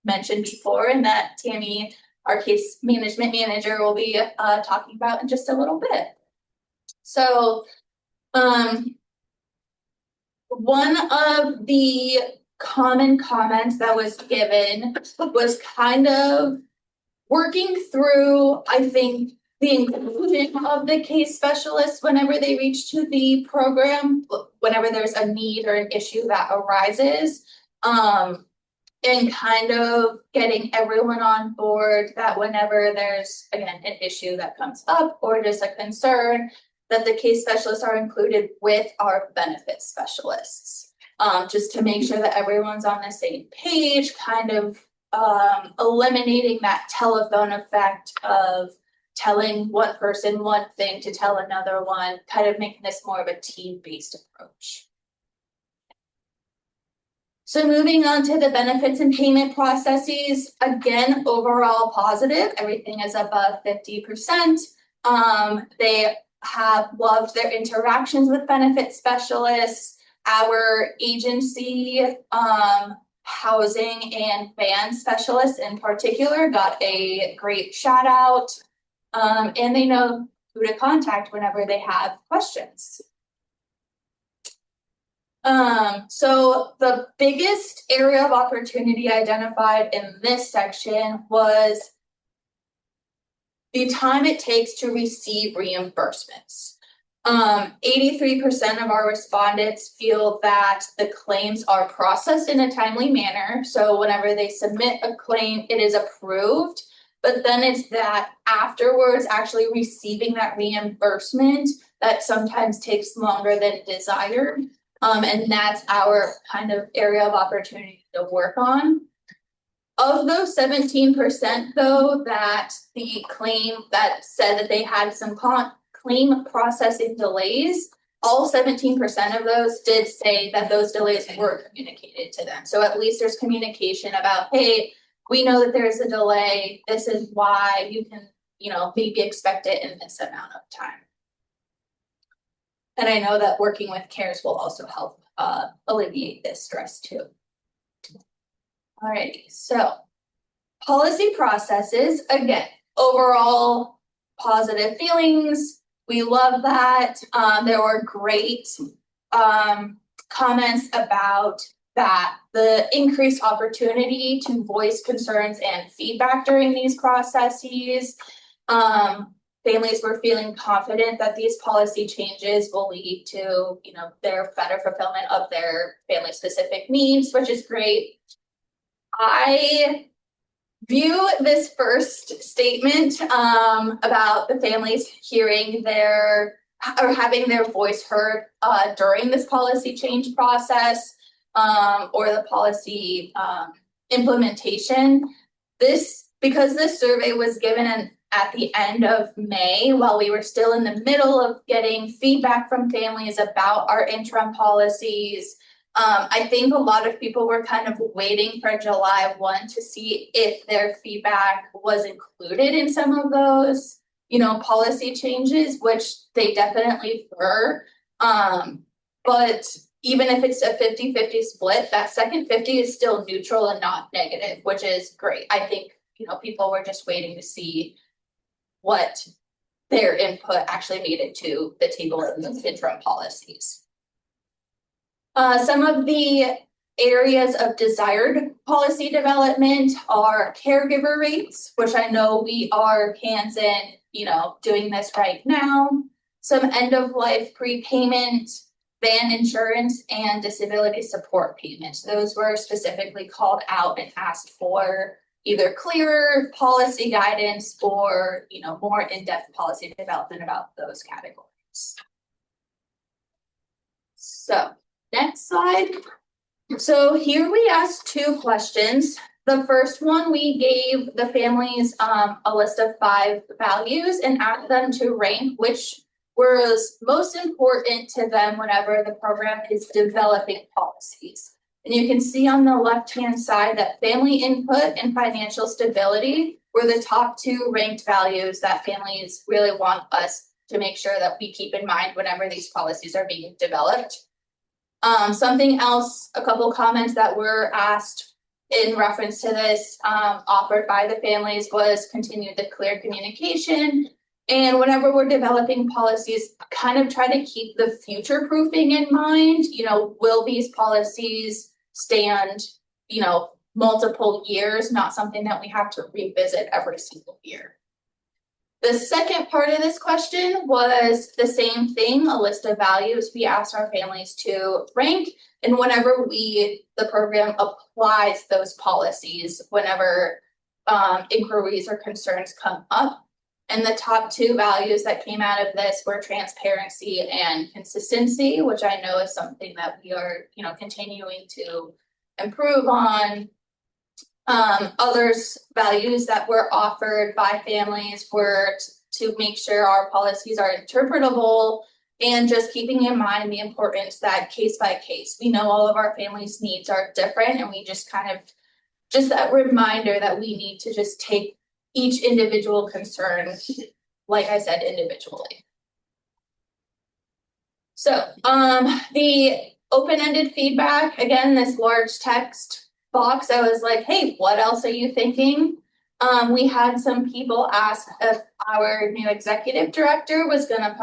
mentioned before, and that Tammy, our case management manager, will be talking about in just a little bit. So, one of the common comments that was given was kind of working through, I think, the inclusion of the case specialists whenever they reach to the program, whenever there's a need or an issue that arises, and kind of getting everyone on board that whenever there's, again, an issue that comes up or just a concern, that the case specialists are included with our benefit specialists, just to make sure that everyone's on the same page, kind of eliminating that telephone effect of telling one person one thing to tell another one, kind of making this more of a team-based approach. So moving on to the benefits and payment processes, again, overall positive, everything is above 50%. They have loved their interactions with benefit specialists. Our agency, housing and band specialists in particular, got a great shout out. And they know who to contact whenever they have questions. So the biggest area of opportunity identified in this section was the time it takes to receive reimbursements. 83% of our respondents feel that the claims are processed in a timely manner. So whenever they submit a claim, it is approved. But then it's that afterwards, actually receiving that reimbursement that sometimes takes longer than desired. And that's our kind of area of opportunity to work on. Of those 17%, though, that the claim that said that they had some claim processing delays, all 17% of those did say that those delays were communicated to them. So at least there's communication about, hey, we know that there's a delay. This is why you can, maybe expect it in this amount of time. And I know that working with CARES will also help alleviate this stress too. Alrighty, so policy processes, again, overall positive feelings. We love that. There were great comments about that, the increased opportunity to voice concerns and feedback during these processes. Families were feeling confident that these policy changes will lead to, their better fulfillment of their family specific needs, which is great. I view this first statement about the families hearing or having their voice heard during this policy change process or the policy implementation. Because this survey was given at the end of May, while we were still in the middle of getting feedback from families about our interim policies. I think a lot of people were kind of waiting for July 1 to see if their feedback was included in some of those, policy changes, which they definitely were. But even if it's a 50-50 split, that second 50 is still neutral and not negative, which is great. I think, people were just waiting to see what their input actually made it to the table in the interim policies. Some of the areas of desired policy development are caregiver rates, which I know we are hands in, doing this right now. Some end of life prepayment, van insurance, and disability support payments. Those were specifically called out and asked for either clearer policy guidance or, more in-depth policy development about those categories. So, next slide. So here we asked 2 questions. The first one, we gave the families a list of 5 values and asked them to rank which was most important to them whenever the program is developing policies. And you can see on the left-hand side that family input and financial stability were the top 2 ranked values that families really want us to make sure that we keep in mind whenever these policies are being developed. Something else, a couple comments that were asked in reference to this, offered by the families was continue the clear communication. And whenever we're developing policies, kind of try to keep the future proofing in mind. Will these policies stand, multiple years, not something that we have to revisit every single year. The second part of this question was the same thing, a list of values we asked our families to rank. And whenever the program applies those policies, whenever inquiries or concerns come up. And the top 2 values that came out of this were transparency and consistency, which I know is something that we are, continuing to improve on. Others values that were offered by families were to make sure our policies are interpretable and just keeping in mind the importance that case by case. We know all of our families' needs are different, and we just that reminder that we need to just take each individual concern, like I said, individually. So, the open-ended feedback, again, this large text box, I was like, hey, what else are you thinking? We had some people ask if our new executive director was gonna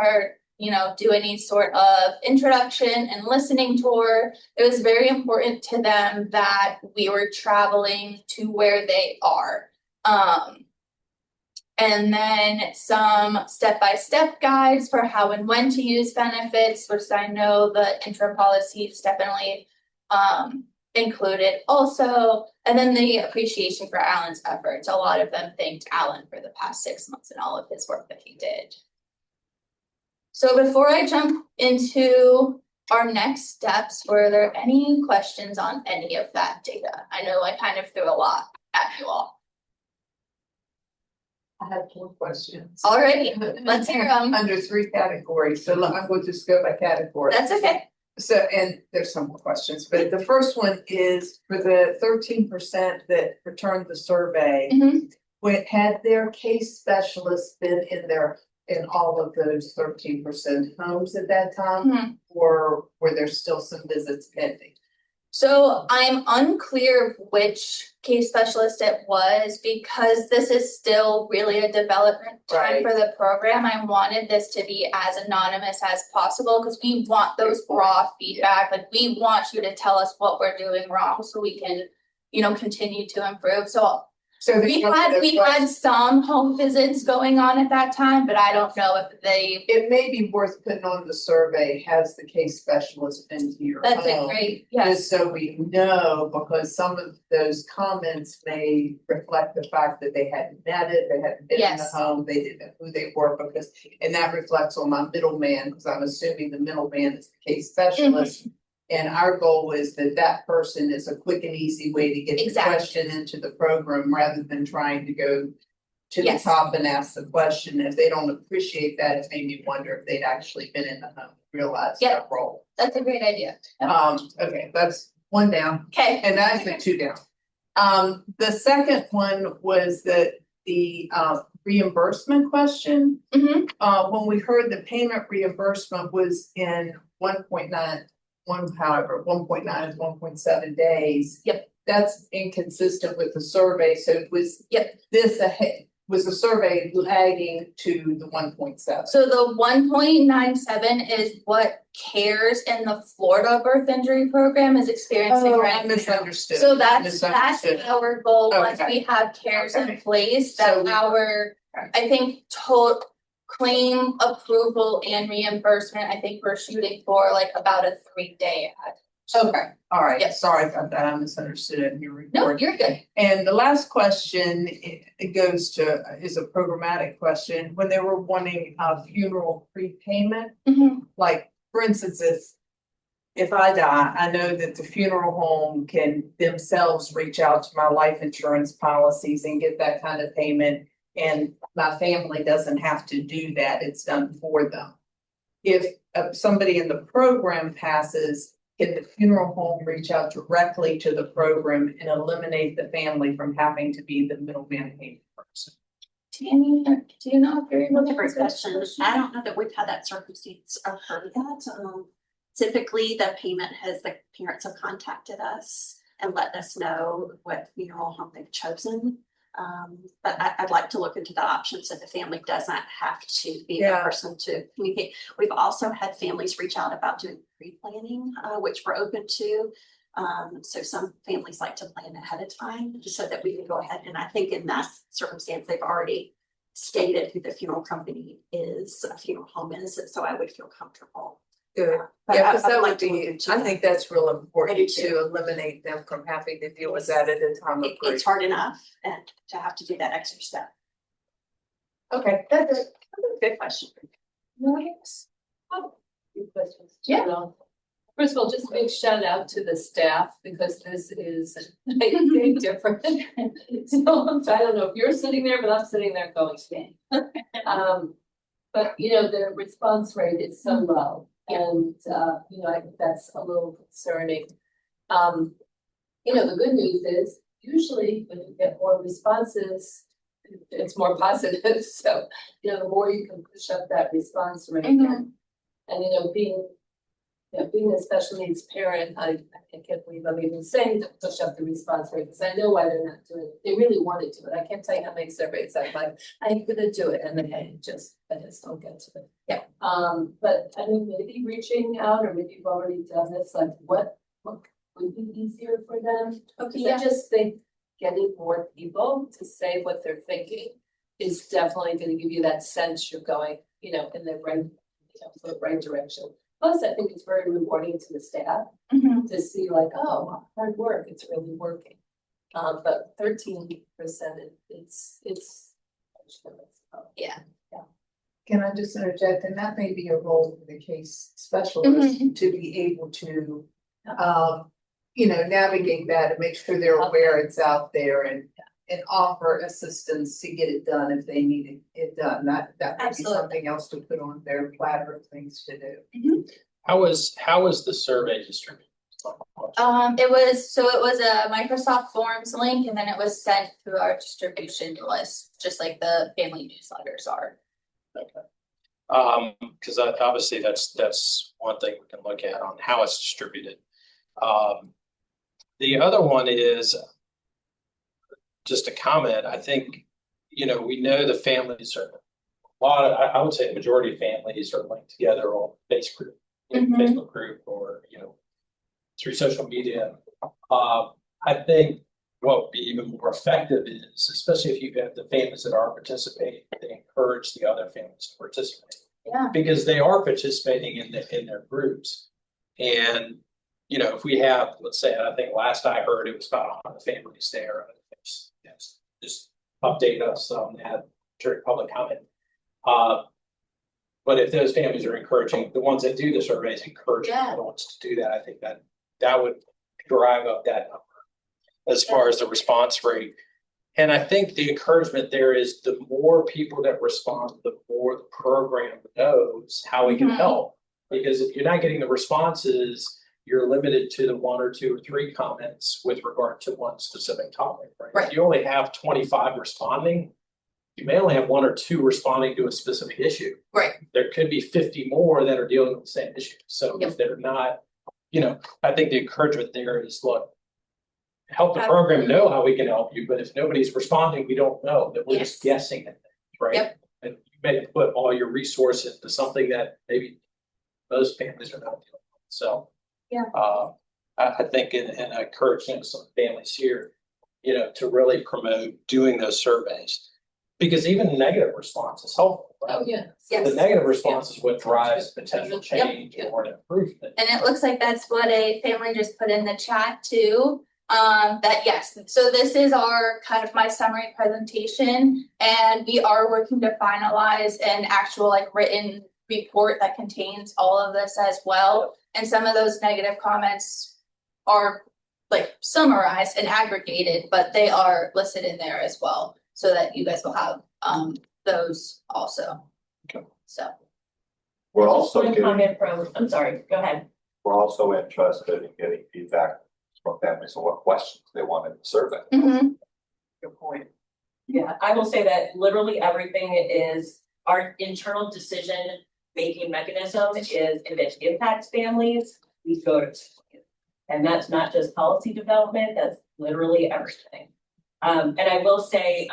do any sort of introduction and listening tour. It was very important to them that we were traveling to where they are. And then some step-by-step guides for how and when to use benefits, which I know the interim policies definitely included also. And then the appreciation for Alan's efforts. A lot of them thanked Alan for the past 6 months and all of his work that he did. So before I jump into our next steps, were there any questions on any of that data? I know I kind of threw a lot at you all. I have 4 questions. Alrighty, let's hear them. Under 3 categories, so I'm going to just go by category. That's okay. So, and there's some more questions, but the first one is for the 13% that returned the survey. Had their case specialists been in all of those 13% homes at that time, or were there still some visits pending? So I'm unclear of which case specialist it was because this is still really a development time for the program. I wanted this to be as anonymous as possible because we want those raw feedback. Like we want you to tell us what we're doing wrong so we can, continue to improve. So we had some home visits going on at that time, but I don't know if it may be worth putting on the survey, has the case specialist been to your home? That's a great, yes. Just so we know, because some of those comments may reflect the fact that they hadn't met it, they hadn't been in the home, they didn't know who they were and that reflects on my middleman, because I'm assuming the middleman is the case specialist. And our goal is that person is a quick and easy way to get the question into the program rather than trying to go to the top and ask the question. If they don't appreciate that, it made me wonder if they'd actually been in the home, realized that role. That's a great idea. Okay, that's 1 down. Okay. And that's the 2 down. The second one was the reimbursement question. When we heard the payment reimbursement was in 1.9 is 1.7 days. Yep. That's inconsistent with the survey. So was this was the survey lagging to the 1.7? So the 1.97 is what CARES in the Florida birth injury program is experiencing Oh, right I now. misunderstood. So that's Misunderstood. our goal, once Okay. we have CARES in Okay. place, So that we- our, I think total claim approval and reimbursement, I think we're shooting for like about a 3-day ahead. Okay, all right, Yes. sorry about that, I misunderstood it in your report. No, you're good. And the last question, it goes to, is a programmatic question, when they were wanting a funeral prepayment, like, for instance, if I die, I know that the funeral home can themselves reach out to my life insurance policies and get that kind of payment. And my family doesn't have to do that, it's done for them. If somebody in the program passes, can the funeral home reach out directly to the program and eliminate the family from having to be the middleman payment person? Tammy, do you know if you're able That's to a great answer question. this I don't know that we've had that circumstance or heard that. Typically, the payment has, the parents have contacted us and let us know what funeral home they've chosen. But I'd like to look into that option so the family doesn't have to be the Yeah. person to communicate. We've also had families reach out about doing pre-planning, which we're open to. So some families like to plan ahead of time so that we can go ahead. And I think in that circumstance, they've already stated who the funeral company is, a funeral home is, so I would feel comfortable. Good, But yeah, because I'd that like would to look be, into I that. think that's real I do important too. to eliminate them from having to deal with that at a time of grief. It's hard enough and to have to do that extra step. Okay, that's it. Good question. Yes. Oh, few questions. Yeah. First of all, just a big shout out to the staff because this is night and day different. So I don't know if you're sitting there, but I'm sitting there going, but you know, the response rate is so low and you know, I think that's a little concerning. You know, the good news is usually when you get more responses, it's more positive. So, you know, the more you can push up that response rate and you know, being a special needs parent, I can't believe I'm even saying to push up the response rate, because I know why they're not doing it. They really want to do it. I can't tell you how many surveys I'm like, I'm gonna do it, and then I just don't get to it. Yeah. But I mean, maybe reaching out, or maybe you've already done this, like what would be easier for them? Because I just think getting more people to say what they're thinking is definitely gonna give you that sense you're going, you know, in the right, you know, the right direction. Plus, I think it's very rewarding to the staff to see like, oh, hard work, it's really working. But 13%, it's. Yeah. Can I just interject, and that may be a role for the case specialist to be able to, you know, navigate that and make sure they're aware it's out there and offer assistance to get it done if they need it done. That may be Absolutely. something else to put on their platter of things to do. How was the survey distributed? It was a Microsoft Forms link, and then it was sent through our distribution list, just like the family newsletters are. Because obviously that's one thing we can look at on how it's distributed. The other one is just a comment. I think, you know, we know the families are I would say the majority of families are linked together on Facebook group, or, you know, through social media. I think what would be even more effective is, especially if you have the families that are participating, they encourage the other families to participate. Yeah. Because they are participating in their groups. And, you know, if we have, let's say, I think last I heard it was about 100 families there. Yes, just update us on that during public comment. But if those families are encouraging, the ones that do the surveys encourage the other ones to do that, I think that would drive up that number as far as the response rate. And I think the encouragement there is the more people that respond, the more the program knows how it can help. Because if you're not getting the responses, you're limited to the 1 or 2 or 3 comments with regard to one specific topic, right? If you only have 25 responding, you may only have 1 or 2 responding to a specific issue. Right. There could be 50 more that are dealing with the same issue. So if they're not, you know, I think the encouragement there is, look, help the program know how we can help you, but if nobody's responding, we don't know, that we're just Yes. guessing at things, right? Yep. And you may put all your resources into something that maybe most families are not dealing with, so. Yeah. I think in encouraging some families here, to really promote doing those surveys. Because even negative response is helpful, right? Oh, yeah. Yes. The negative response is what drives potential change or an improvement. And it looks like that's what a family just put in the chat too. That yes, so this is our kind of my summary presentation, and we are working to finalize an actual like written report that contains all of this as well. And some of those negative comments are like summarized and aggregated, but they are listed in there as well, so that you guys will have those also. Okay. So. We're also One getting, comment from, I'm sorry, go ahead. we're also interested in getting feedback from families on what questions they want in the survey. Mm-hmm. Good point. Yeah, I will say that literally everything is, our internal decision-making mechanism is if it impacts families, we go to. And that's not just policy development, that's literally everything. And I will say,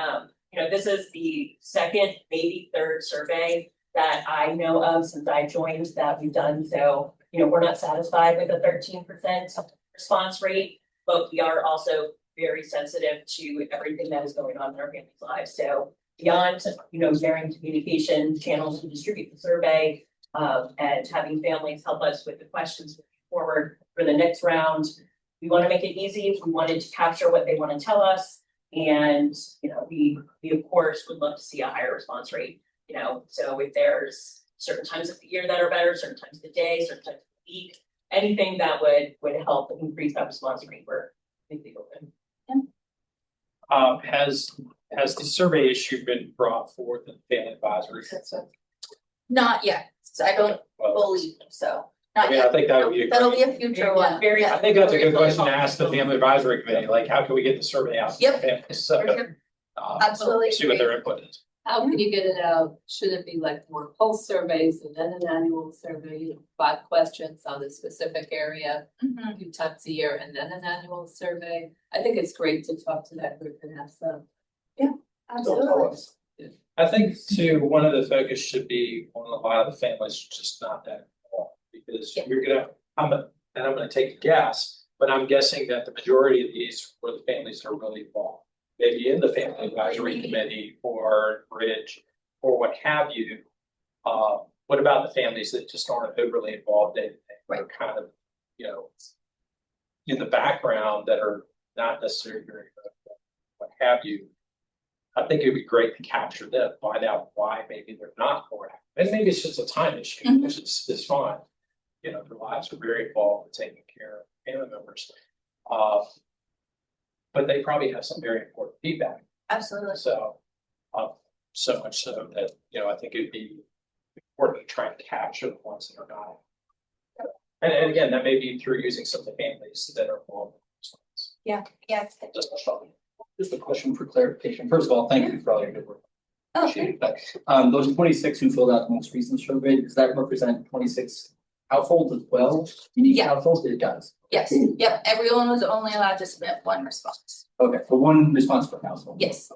this is the second, maybe third survey that I know of since I joined that we've done. So, we're not satisfied with the 13% response rate, but we are also very sensitive to everything that is going on in our families' lives. So beyond, sharing communication channels to distribute the survey, and having families help us with the questions forward for the next round, we want to make it easy. We wanted to capture what they want to tell us. And, we of course would love to see a higher response rate, so if there's certain times of the year that are better, certain times of the day, certain times of the week, anything that would help increase that response rate, we're completely open. Has the survey issue been brought forth in the family advisory? Not yet. So I don't believe so. I Not mean, I yet. think that would be a That'll great, be a future one. Very- I think that's a good question to ask the family advisory committee, like, how can we get the survey out to the Yep. families? So, For sure. Absolutely. see what their input is. How can you get it out? Should it be like more pulse surveys and then an annual survey, 5 questions on a specific area Mhm. a few times a year and then an annual survey? I think it's great to talk to that group and have some. Absolutely. I think too, one of the focus should be on a lot of the families just not that involved, because Yeah. you're gonna, I'm gonna take a guess, but I'm guessing that the majority of these were the families that are really involved. Maybe in the family advisory committee or bridge or what have you. What about the families that just aren't overly involved in, are kind of, in the background that are not necessarily very good, what have you? I think it'd be great to capture them, find out why maybe they're not more active. And maybe it's just a time issue, Mhm. which is fine. Their lives are very involved with taking care of family members. But they probably have some very important feedback. Absolutely. So, so much so that, I think it'd be important to try and capture the ones that are not. And again, that may be through using some of the families that are involved. Yeah. Just a thought. Just a question for clarification. First of all, thank you for all your good work. Oh, Appreciate that. Those 26 who filled out the most recent survey, does that represent 26 households as well? Unique Yeah. households, it does. Yes. Yep. Everyone was only allowed to submit one response. Okay, so one response per household. Yes.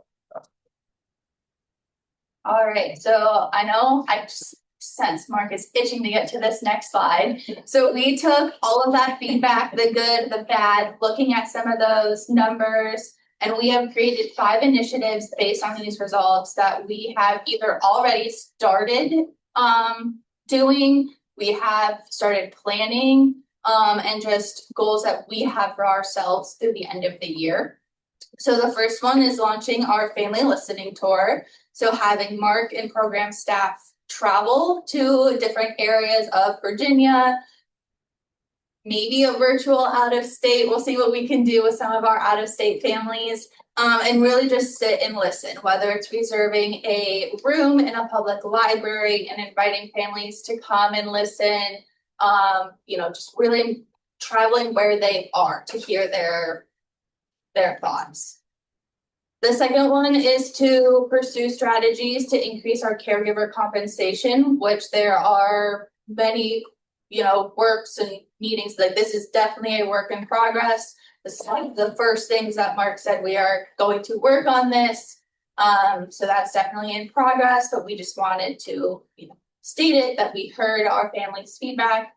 All right, so I know I just sense Mark is itching to get to this next slide. So we took all of that feedback, the good, the bad, looking at some of those numbers, and we have created 5 initiatives based on these results that we have either already started doing, we have started planning, and just goals that we have for ourselves through the end of the year. So the first one is launching our family listening tour. So having Mark and program staff travel to different areas of Virginia, maybe a virtual out of state. We'll see what we can do with some of our out of state families, and really just sit and listen, whether it's reserving a room in a public library and inviting families to come and listen, just really traveling where they are to hear their thoughts. The second one is to pursue strategies to increase our caregiver compensation, which there are many works and meetings, like this is definitely a work in progress. This is one of the first things that Mark said, we are going to work on this. So that's definitely in progress, but we just wanted to, state it that we heard our family's feedback.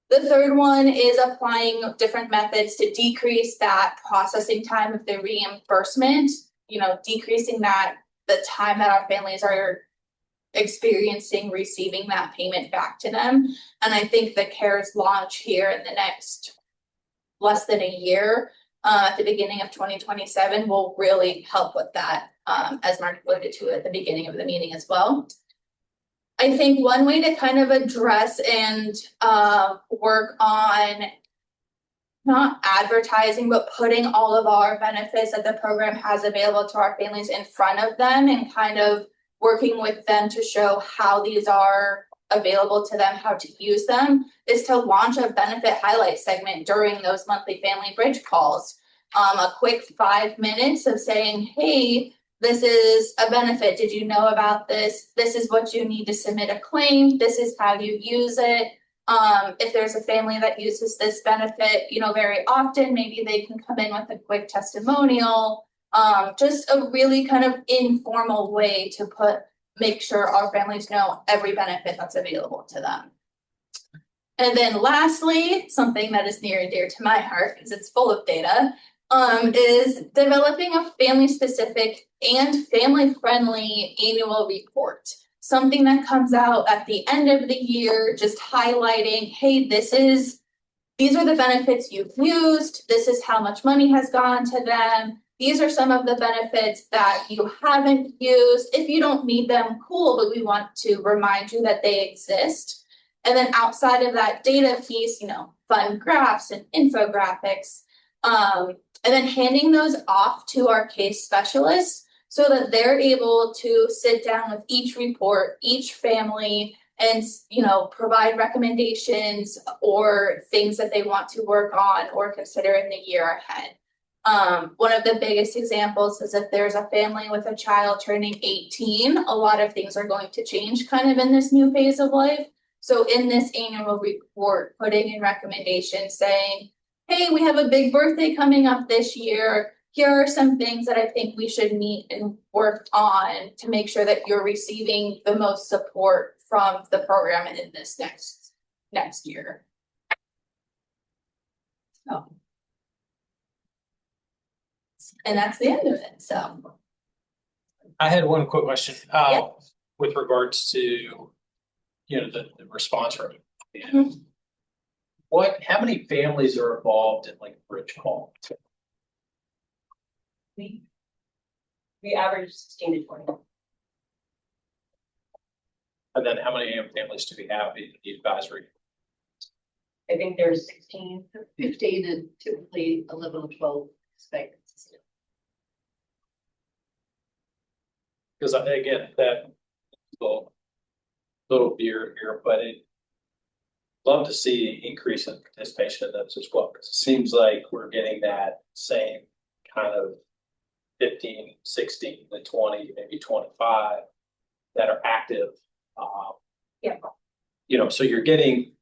The third one is applying different methods to decrease that processing time of the reimbursement, decreasing the time that our families are experiencing receiving that payment back to them. And I think the CARES launch here in the next less than a year, at the beginning of 2027 will really help with that, as Mark alluded to at the beginning of the meeting as well. I think one way to kind of address and work on not advertising, but putting all of our benefits that the program has available to our families in front of them and kind of working with them to show how these are available to them, how to use them, is to launch a benefit highlight segment during those monthly family bridge calls. A quick 5 minutes of saying, hey, this is a benefit. Did you know about this? This is what you need to submit a claim. This is how you use it. If there's a family that uses this benefit, very often, maybe they can come in with a quick testimonial. Just a really kind of informal way to make sure our families know every benefit that's available to them. And then lastly, something that is near and dear to my heart because it's full of data, is developing a family-specific and family-friendly annual report. Something that comes out at the end of the year, just highlighting, hey, these are the benefits you've used, this is how much money has gone to them, these are some of the benefits that you haven't used. If you don't need them, cool, but we want to remind you that they exist. And then outside of that data piece, fun graphs and infographics, and then handing those off to our case specialists so that they're able to sit down with each report, each family, and provide recommendations or things that they want to work on or consider in the year ahead. One of the biggest examples is if there's a family with a child turning 18, a lot of things are going to change kind of in this new phase of life. So in this annual report, putting in recommendations saying, hey, we have a big birthday coming up this year. Here are some things that I think we should meet and work on to make sure that you're receiving the most support from the program in this next year. So. And that's the end of it, so. I had one quick question, with regards to, the response rate. Mhm. How many families are involved in like a bridge call? We average 16 to 20. And then how many families do we have in the advisory? I think there's 16. 15 and typically 11 or 12 expected. Because again, that little beer here, but love to see increase in participation in those as well, because it seems like we're getting that same kind of 15, 16 to 20, maybe 25 that are active. So you're getting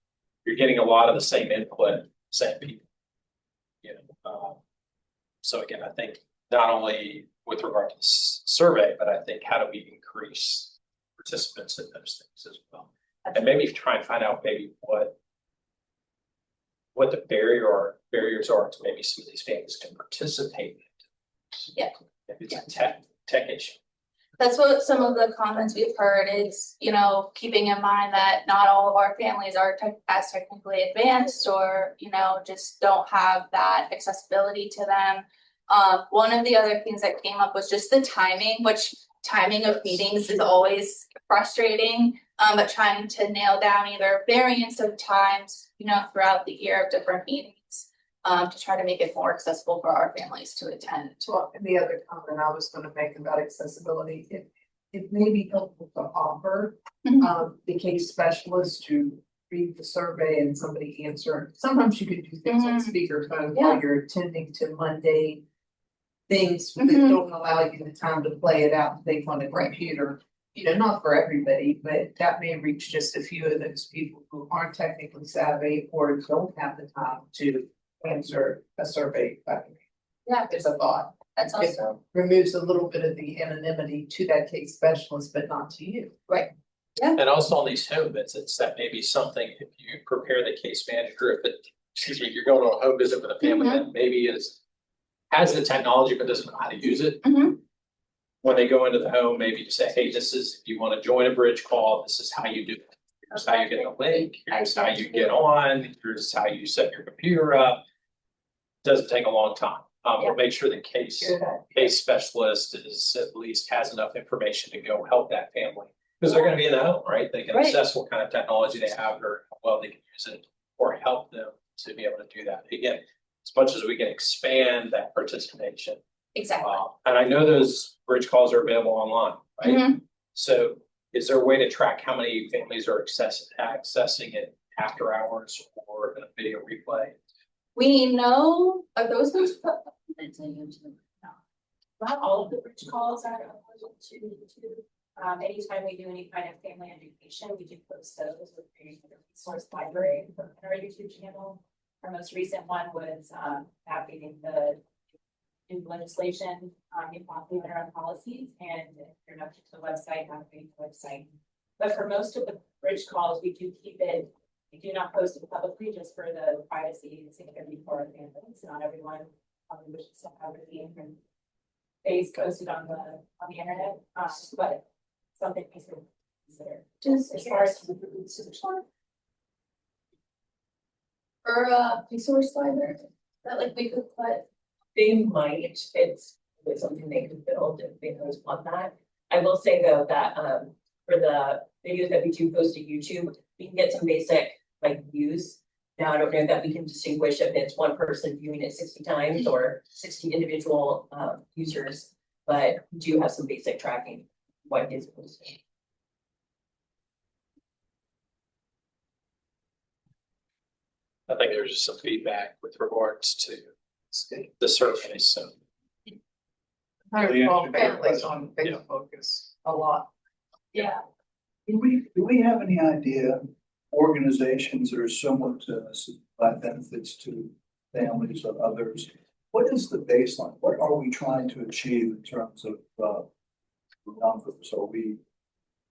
a lot of the same input, same people. So again, I think not only with regard to the survey, but I think how do we increase participants in those things as well? And maybe try and find out maybe what the barriers are to maybe some of these families can participate in. Yeah. If it's a tech issue. That's what some of the comments we've heard is, keeping in mind that not all of our families are as technically advanced or, just don't have that accessibility to them. One of the other things that came up was just the timing, which timing of meetings is always frustrating, but trying to nail down either variance of times, throughout the year of different meetings, to try to make it more accessible for our families to attend. Well, and the other comment I was gonna make about accessibility, it may be helpful to offer the case specialist to read the survey and somebody answer. Sometimes you could do things like speakerphone while you're attending to mundane things that don't allow you the time to play it out and think on a computer. not for everybody, but that may reach just a few of those people who aren't technically savvy or don't have the time to answer a survey. Yeah, It's a thought. that's It also, removes a little bit of the anonymity to that case specialist, but not to you. And also on these home visits, that may be something, if you prepare the case manager, if you're going on a home visit with a family that maybe has the technology but doesn't know how to use it. Mhm. When they go into the home, maybe you say, hey, this is, if you want to join a bridge call, this is how you do it. Here's how you get a link, here's how you get on, here's how you set your computer up. Doesn't take a long time, but make sure the case specialist at least has enough information to go help that family. Because they're gonna be in the home, right? They can Right. assess what kind of technology they have or how well they can use it or help them to be able to do that. Again, as much as we can expand that participation. exactly. And I know those bridge calls are available online, right? Mhm. So is there a way to track how many families are accessing it after hours or in a video replay? We know, are those ones? Not all of the bridge calls are available to YouTube. Anytime we do any kind of family education, we do post those with the resource library on our YouTube channel. Our most recent one was navigating the new legislation, implementing our own policies, and if you're not to the website, navigating the website. But for most of the bridge calls, we do keep it. We do not post it publicly just for the privacy and security for our families. Not everyone wishes to have the information posted on the internet, but something we should consider. Just As far as or a resource library that like we could put. They might, it's something they could build if they always want that. I will say though that for the videos that we do post to YouTube, we can get some basic like views. Now, I don't know that we can distinguish if it's one person viewing it 60 times or 60 individual users, but we do have some basic tracking what is posted. I think there's just some feedback with regards to the survey, so. Families on Facebook is a lot. Yeah. Do we have any idea, organizations that are similar to us, provide benefits to families or others? What is the baseline? What are we trying to achieve in terms of numbers? Are we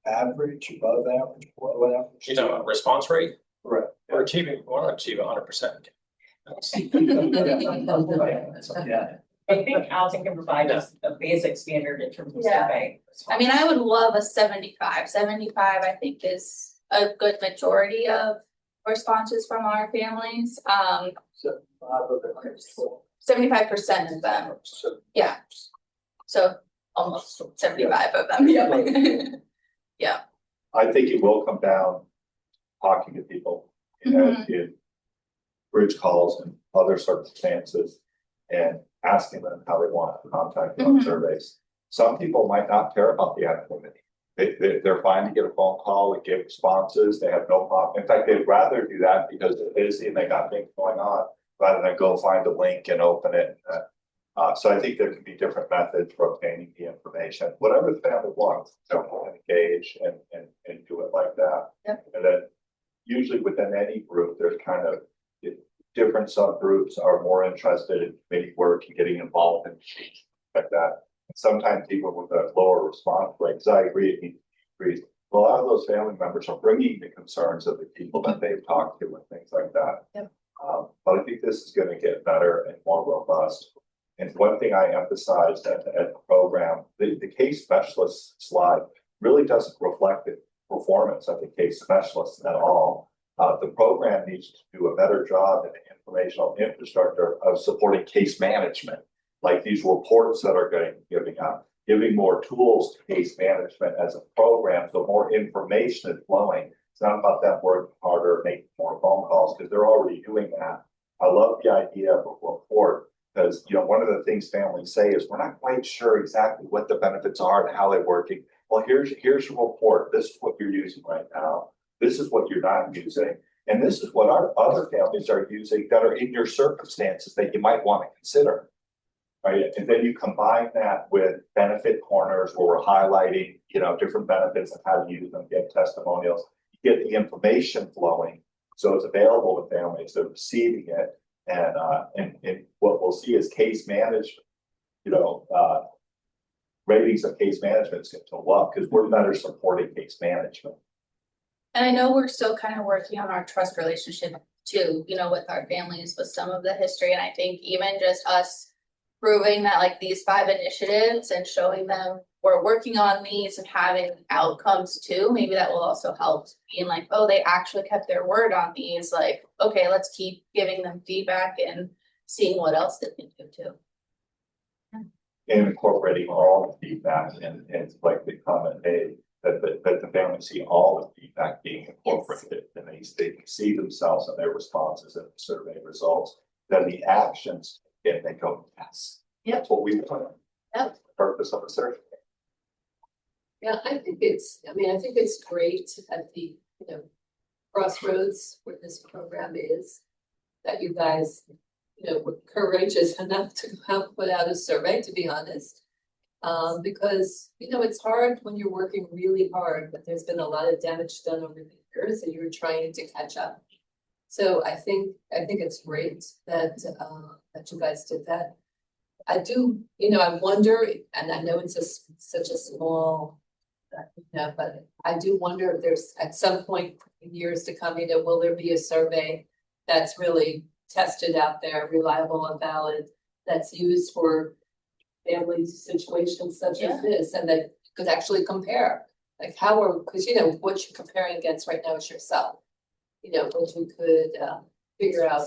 average, above average, below average? You know, response rate, Correct. we want to achieve 100%. Yeah. I think Alton can provide us a basic standard in terms of survey. I mean, I would love a 75. 75, I think, is a good majority of responses from our families. 75% of them. Yeah. So almost 75 of them. Yeah. Yeah. I think it will come down talking to people, in bridge calls and other circumstances and asking them how they want to contact you on surveys. Some people might not care about the anonymity. They're fine to get a phone call and get responses. They have no problem. In fact, they'd rather do that because they're busy and they got things going on rather than go find a link and open it. So I think there can be different methods for obtaining the information, whatever the family wants, don't engage and do it like that. Yep. And then usually within any group, there's kind of different subgroups are more interested in committee work and getting involved in like that. Sometimes people with a lower response rate, because I agree, a lot of those family members are bringing the concerns of the people that they've talked to and things like that. Yep. But I think this is going to get better and more robust. And one thing I emphasized at the program, the case specialist slide really doesn't reflect the performance of the case specialist at all. The program needs to do a better job in the informational infrastructure of supporting case management, like these reports that are giving more tools to case management as a program, so more information is flowing. It's not about them working harder, making more phone calls, because they're already doing that. I love the idea of a report, because one of the things families say is we're not quite sure exactly what the benefits are and how they're working. Well, here's your report. This is what you're using right now. This is what you're not using. And this is what our other families are using that are in your circumstances that you might want to consider. right? And then you combine that with benefit corners where we're highlighting, different benefits and how to use them, get testimonials, you get the information flowing. So it's available to families, they're receiving it. And what we'll see is case management, ratings of case management is going to go up because we're better supporting case management. And I know we're still kind of working on our trust relationship too, with our families, with some of the history. And I think even just us proving that like these 5 initiatives and showing them we're working on these and having outcomes too, maybe that will also help being like, oh, they actually kept their word on these. Like, okay, let's keep giving them feedback and seeing what else they can do too. And incorporating all the feedback and like the comment made that the families see all the feedback being incorporated and they see themselves in their responses and the survey results, then the actions, and they go, yes, that's what we want. Yep. The purpose of the survey. Yeah, I think it's great at the, crossroads where this program is, that you guys, were courageous enough to put out a survey, to be honest. Because, it's hard when you're working really hard, but there's been a lot of damage done over the years and you're trying to catch up. So I think it's great that you guys did that. I do, I wonder, and I know it's such a small, but I do wonder if there's at some point in years to come, will there be a survey that's really tested out there, reliable and valid, that's used for family situations such as this, and that could actually compare, like because what you're comparing against right now is yourself. But you could figure out,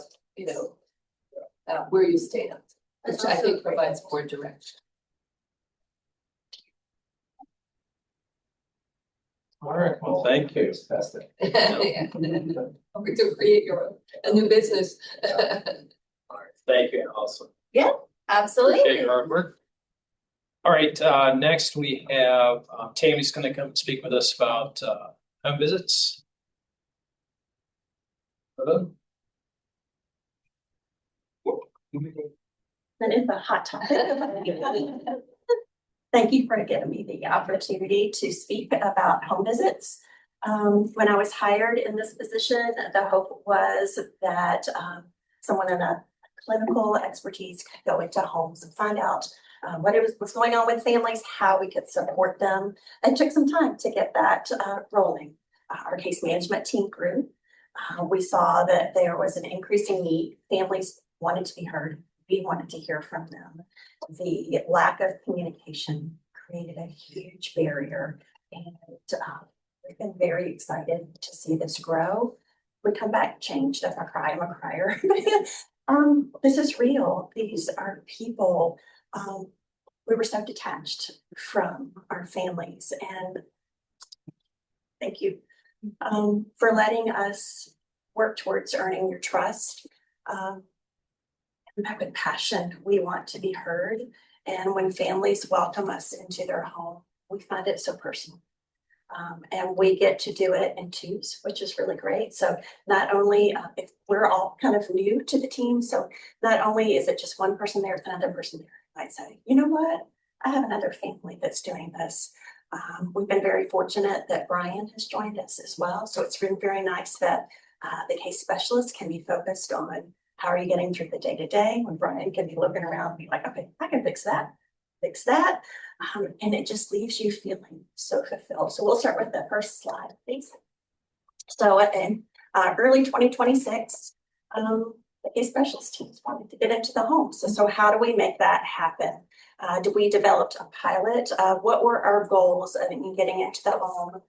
where you stand, which I think provides more direction. All right, well, thank you. Or to create a new business. All right, thank you, awesome. Yeah, absolutely. Appreciate your hard work. All right, next we have Tammy's going to come speak with us about home visits. Hello. That is a hot topic. Thank you for giving me the opportunity to speak about home visits. When I was hired in this position, the hope was that someone in a clinical expertise could go into homes and find out what's going on with families, how we could support them. It took some time to get that rolling. Our case management team grew. We saw that there was an increasing need. Families wanted to be heard. We wanted to hear from them. The lack of communication created a huge barrier, and we've been very excited to see this grow. We come back changed. If I cry, I'm a crier. This is real. These are people. We were so detached from our families, and thank you for letting us work towards earning your trust. Back with passion, we want to be heard, and when families welcome us into their home, we find it so personal. And we get to do it in twos, which is really great. So not only if we're all kind of new to the team, so not only is it just one person there, another person there might say, you know what, I have another family that's doing this. We've been very fortunate that Brian has joined us as well. So it's been very nice that the case specialist can be focused on how are you getting through the day-to-day, when Brian can be looking around and be like, okay, I can fix that. And it just leaves you feeling so fulfilled. So we'll start with the first slide, please. So in early 2026, the case specialist teams wanted to get into the home. So how do we make that happen? We developed a pilot of what were our goals in getting into the home.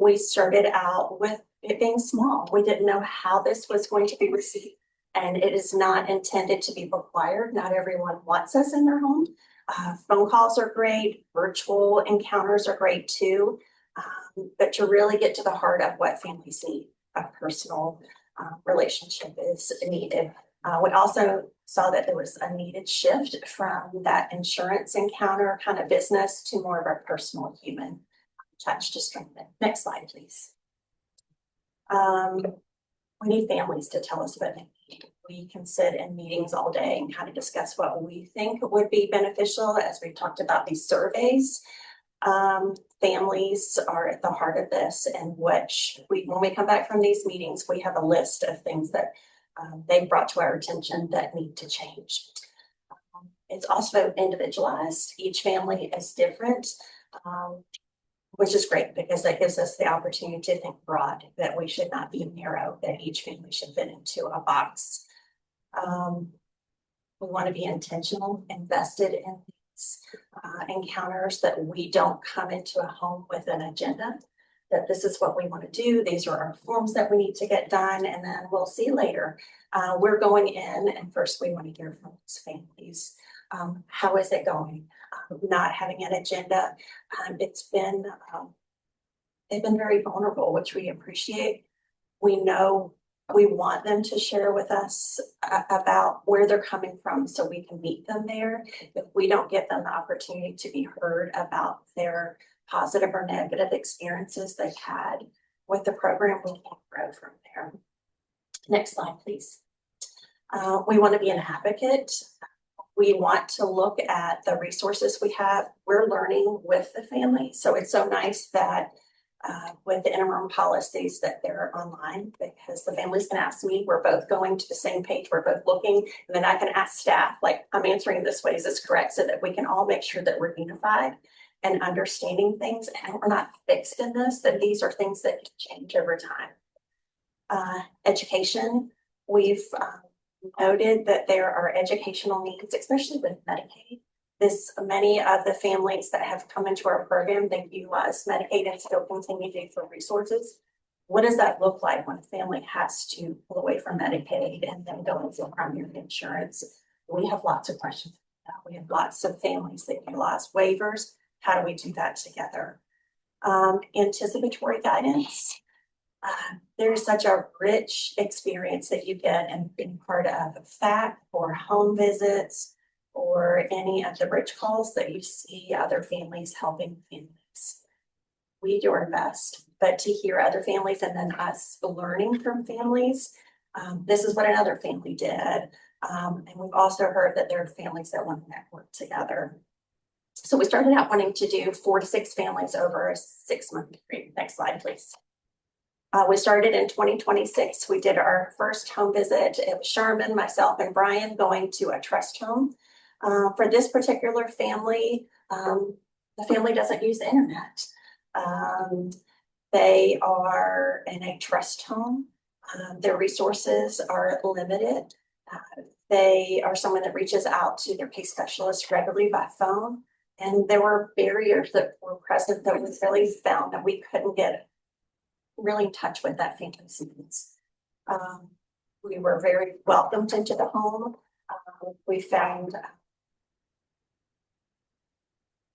We started out with it being small. We didn't know how this was going to be received. And it is not intended to be required. Not everyone wants us in their home. Phone calls are great. Virtual encounters are great too. But to really get to the heart of what families need, a personal relationship is needed. We also saw that there was a needed shift from that insurance encounter kind of business to more of a personal human touch to strengthen. Next slide, please. We need families to tell us what they need. We can sit in meetings all day and kind of discuss what we think would be beneficial as we talked about these surveys. Families are at the heart of this, and when we come back from these meetings, we have a list of things that they brought to our attention that need to change. It's also individualized. Each family is different, which is great because that gives us the opportunity to think broad, that we should not be narrow, that each family should fit into a box. We want to be intentional, invested in these encounters, that we don't come into a home with an agenda, that this is what we want to do. These are our forms that we need to get done, and then we'll see later. We're going in, and first we want to hear from these families. How is it going? Not having an agenda. They've been very vulnerable, which we appreciate. We know we want them to share with us about where they're coming from so we can meet them there. If we don't give them the opportunity to be heard about their positive or negative experiences they've had with the program, we can't grow from there. Next slide, please. We want to be an advocate. We want to look at the resources we have. We're learning with the family. So it's so nice that with the interim policies that they're online, because the families can ask me, we're both going to the same page, we're both looking, and then I can ask staff, like, I'm answering this way, is this correct? So that we can all make sure that we're unified and understanding things, and we're not fixed in this, that these are things that change over time. Education, we've noted that there are educational needs, especially with Medicaid. Many of the families that have come into our program, they utilize Medicaid and still continue to for resources. What does that look like when a family has to pull away from Medicaid and then go into primary insurance? We have lots of questions. We have lots of families that utilize waivers. How do we do that together? Anticipatory guidance. There's such a rich experience that you get in being part of FAC or home visits or any of the bridge calls that you see other families helping families. We do our best, but to hear other families and then us learning from families, this is what another family did. And we've also heard that there are families that want to network together. So we started out wanting to do 4 to 6 families over a 6-month period. Next slide, please. We started in 2026. We did our first home visit. It was Sherman, myself, and Brian going to a trust home. For this particular family, the family doesn't use the internet. They are in a trust home. Their resources are limited. They are someone that reaches out to their case specialist regularly by phone. And there were barriers that were present that we really found that we couldn't get really in touch with that family's needs. We were very welcomed into the home. We found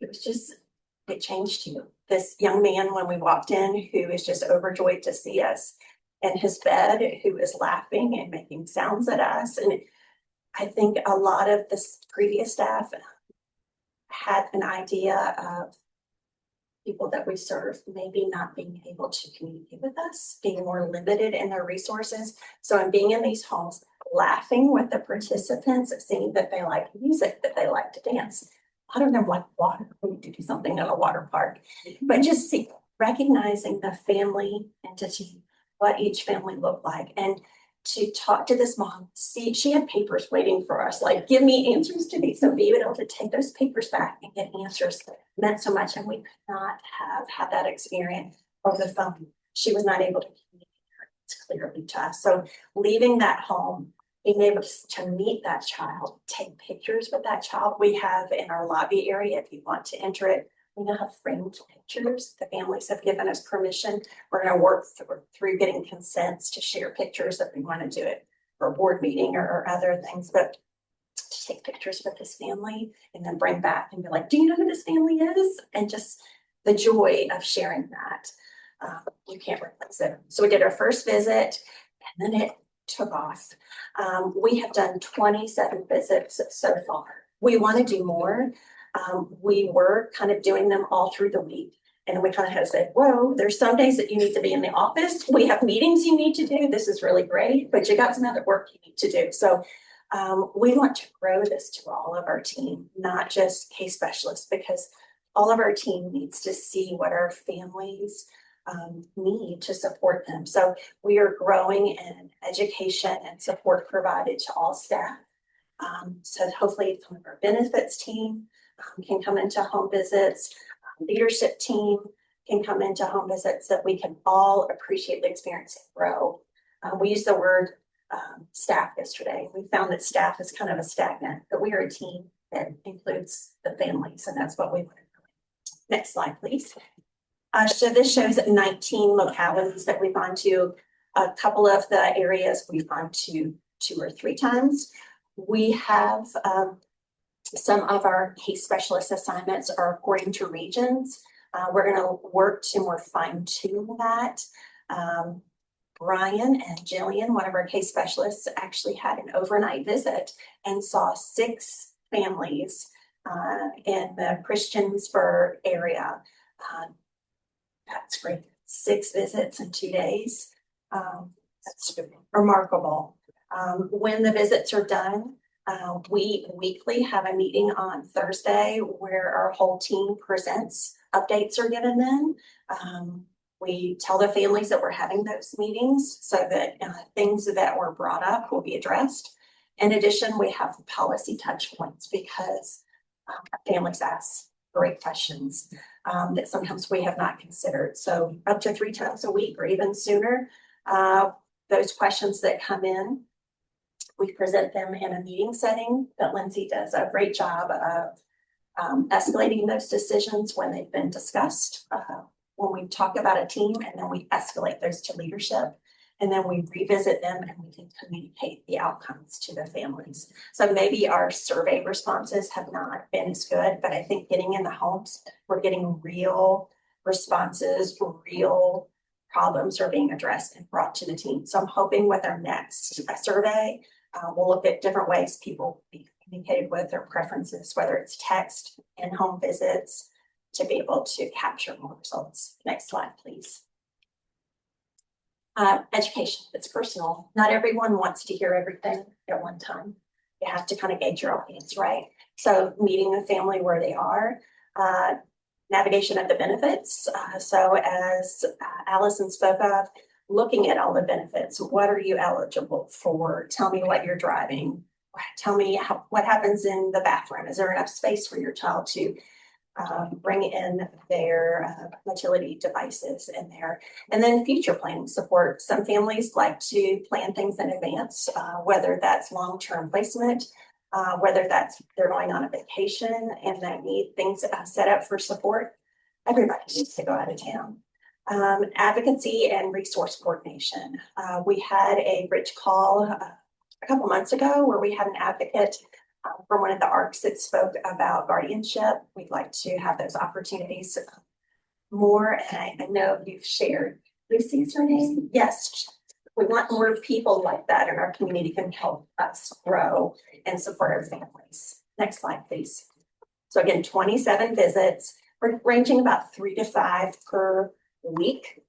it changed you. This young man, when we walked in, who is just overjoyed to see us in his bed, who is laughing and making sounds at us. And I think a lot of this previous staff had an idea of people that we serve maybe not being able to communicate with us, being more limited in their resources. So in being in these homes, laughing with the participants, seeing that they like music, that they like to dance. A lot of them like water. We need to do something in a water park. But just recognizing the family entity, what each family looked like, and to talk to this mom, she had papers waiting for us, like, give me answers to these. So being able to take those papers back and get answers meant so much. And we could not have had that experience over the phone. She was not able to communicate it clearly to us. So leaving that home, being able to meet that child, take pictures with that child. We have in our lobby area, if you want to enter it, we now have framed pictures. The families have given us permission. We're going to work through getting consents to share pictures if we want to do it for a board meeting or other things. But to take pictures with this family and then bring back and be like, do you know who this family is? And just the joy of sharing that. You can't replace it. So we did our first visit and then it took off. We have done 27 visits so far. We want to do more. We were kind of doing them all through the week. And we kind of had to say, whoa, there's some days that you need to be in the office. We have meetings you need to do. This is really great, but you got some other work you need to do. So we want to grow this to all of our team, not just case specialists, because all of our team needs to see what our families need to support them. So we are growing in education and support provided to all staff. So hopefully some of our benefits team can come into home visits, leadership team can come into home visits, that we can all appreciate the experience and grow. We used the word staff yesterday. We found that staff is kind of a stagnant, but we are a team that includes the families, and that's what we want to do. Next slide, please. So this shows 19 localities that we've gone to. A couple of the areas we've gone to 2 or 3 times. We have some of our case specialist assignments are according to regions. We're going to work to more fine tune that. Brian and Jillian, one of our case specialists, actually had an overnight visit and saw 6 families in the Christiansburg area. That's great. 6 visits in 2 days. That's remarkable. When the visits are done, we weekly have a meeting on Thursday where our whole team presents. Updates are given then. We tell the families that we're having those meetings so that things that were brought up will be addressed. In addition, we have policy touch points because families ask great questions that sometimes we have not considered. So up to 3 times a week or even sooner, those questions that come in, we present them in a meeting setting, but Lindsay does a great job of escalating those decisions when they've been discussed. When we talk about a team, and then we escalate those to leadership, and then we revisit them and we can communicate the outcomes to the families. So maybe our survey responses have not been as good, but I think getting in the homes, we're getting real responses, real problems are being addressed and brought to the team. So I'm hoping with our next survey, we'll look at different ways people be communicated with, their preferences, whether it's text and home visits, to be able to capture more results. Next slide, please. Education, it's personal. Not everyone wants to hear everything at one time. You have to kind of gauge your audience, right? So meeting the family where they are, navigation of the benefits. So as Allison spoke of, looking at all the benefits, what are you eligible for? Tell me what you're driving. Tell me what happens in the bathroom. Is there enough space for your child to bring in their utility devices in there? And then future planning support. Some families like to plan things in advance, whether that's long-term placement, whether that's they're going on a vacation and they need things set up for support. Everybody needs to go out of town. Advocacy and resource coordination. We had a rich call a couple months ago where we had an advocate from one of the ARCs that spoke about guardianship. We'd like to have those opportunities more. And I know you've shared Lucy's her name. Yes, we want more people like that in our community can help us grow and support our families. Next slide, please. So again, 27 visits. We're ranging about 3 to 5 per week.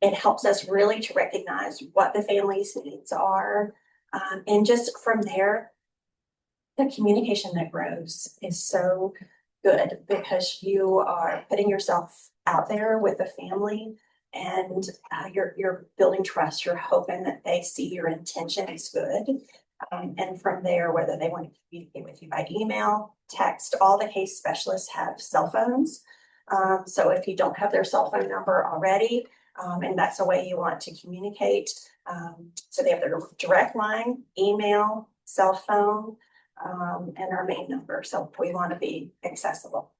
It helps us really to recognize what the family's needs are. And just from there, the communication that grows is so good because you are putting yourself out there with the family and you're building trust. You're hoping that they see your intention is good. And from there, whether they want to communicate with you by email, text, all the case specialists have cell phones. So if you don't have their cell phone number already, and that's a way you want to communicate, so they have their direct line, email, cell phone, and our main number. So we want to be accessible.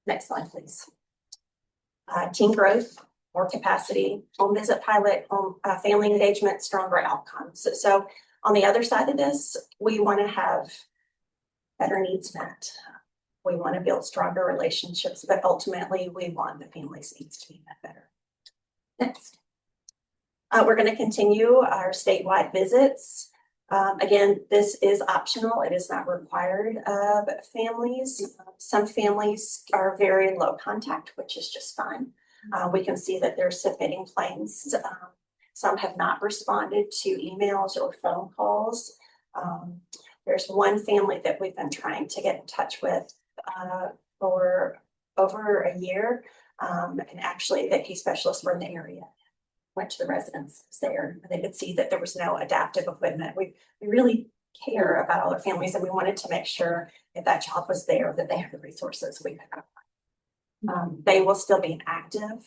Next slide, please. Team growth, more capacity, home visit pilot, home family engagement, stronger outcomes. So on the other side of this, we want to have better needs met. We want to build stronger relationships, but ultimately we want the family's needs to be met better. Next. We're going to continue our statewide visits. Again, this is optional. It is not required of families. Some families are very low contact, which is just fine. We can see that they're submitting claims. Some have not responded to emails or phone calls. There's one family that we've been trying to get in touch with for over a year. And actually the case specialists were in the area, went to the residence there. They could see that there was no adaptive equipment. We really care about all our families, and we wanted to make sure if that child was there, that they have the resources we could provide. They will still be an active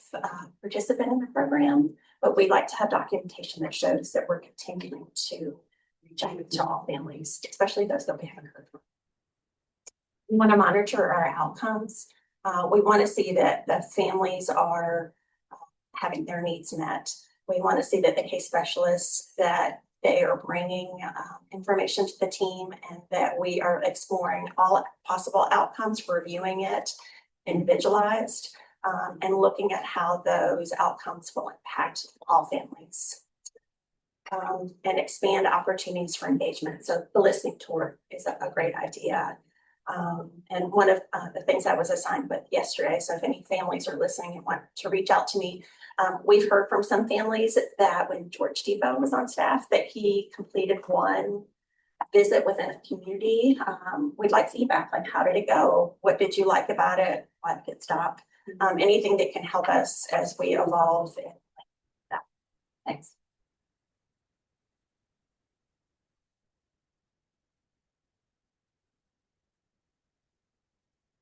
participant in the program, but we'd like to have documentation that shows that we're continuing to reach out to all families, especially those that we haven't heard from. We want to monitor our outcomes. We want to see that the families are having their needs met. We want to see that the case specialists, that they are bringing information to the team, and that we are exploring all possible outcomes, reviewing it individualized, and looking at how those outcomes will impact all families. And expand opportunities for engagement. So the listening tour is a great idea. And one of the things I was assigned with yesterday, so if any families are listening and want to reach out to me, we've heard from some families that when George Depot was on staff, that he completed one visit within a community. We'd like feedback, like how did it go? What did you like about it? Why did it stop? Anything that can help us as we evolve. Thanks.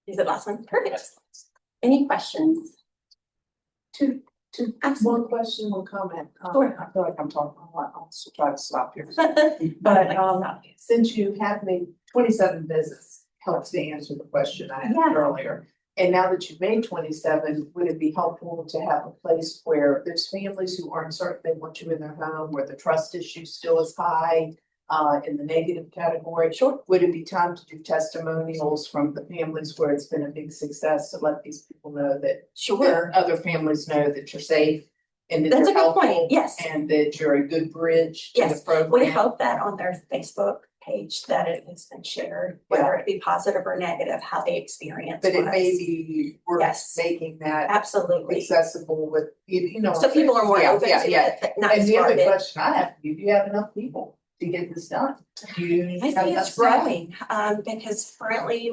Is it last one? Perfect. Any questions? To ask one question, one comment. Sure. I feel like I'm talking a lot. I'll try to stop here. But since you have made 27 visits, helps to answer the question I asked earlier. And now that you've made 27, would it be helpful to have a place where there's families who aren't certain they want you in their home, where the trust issue still is high? In the negative category, would it be time to do testimonials from the families where it's been a big success to let these people know that other families know that you're safe and that that's a you're good point. helpful, Yes, and that you're a good bridge to the program? We hope that on their Facebook page that it has been shared, whether it be positive or negative, how they experience. But it may be worth making that absolutely accessible with so people are more open to it. And the other question I have: do you have enough people to get this done? I think it's growing, because currently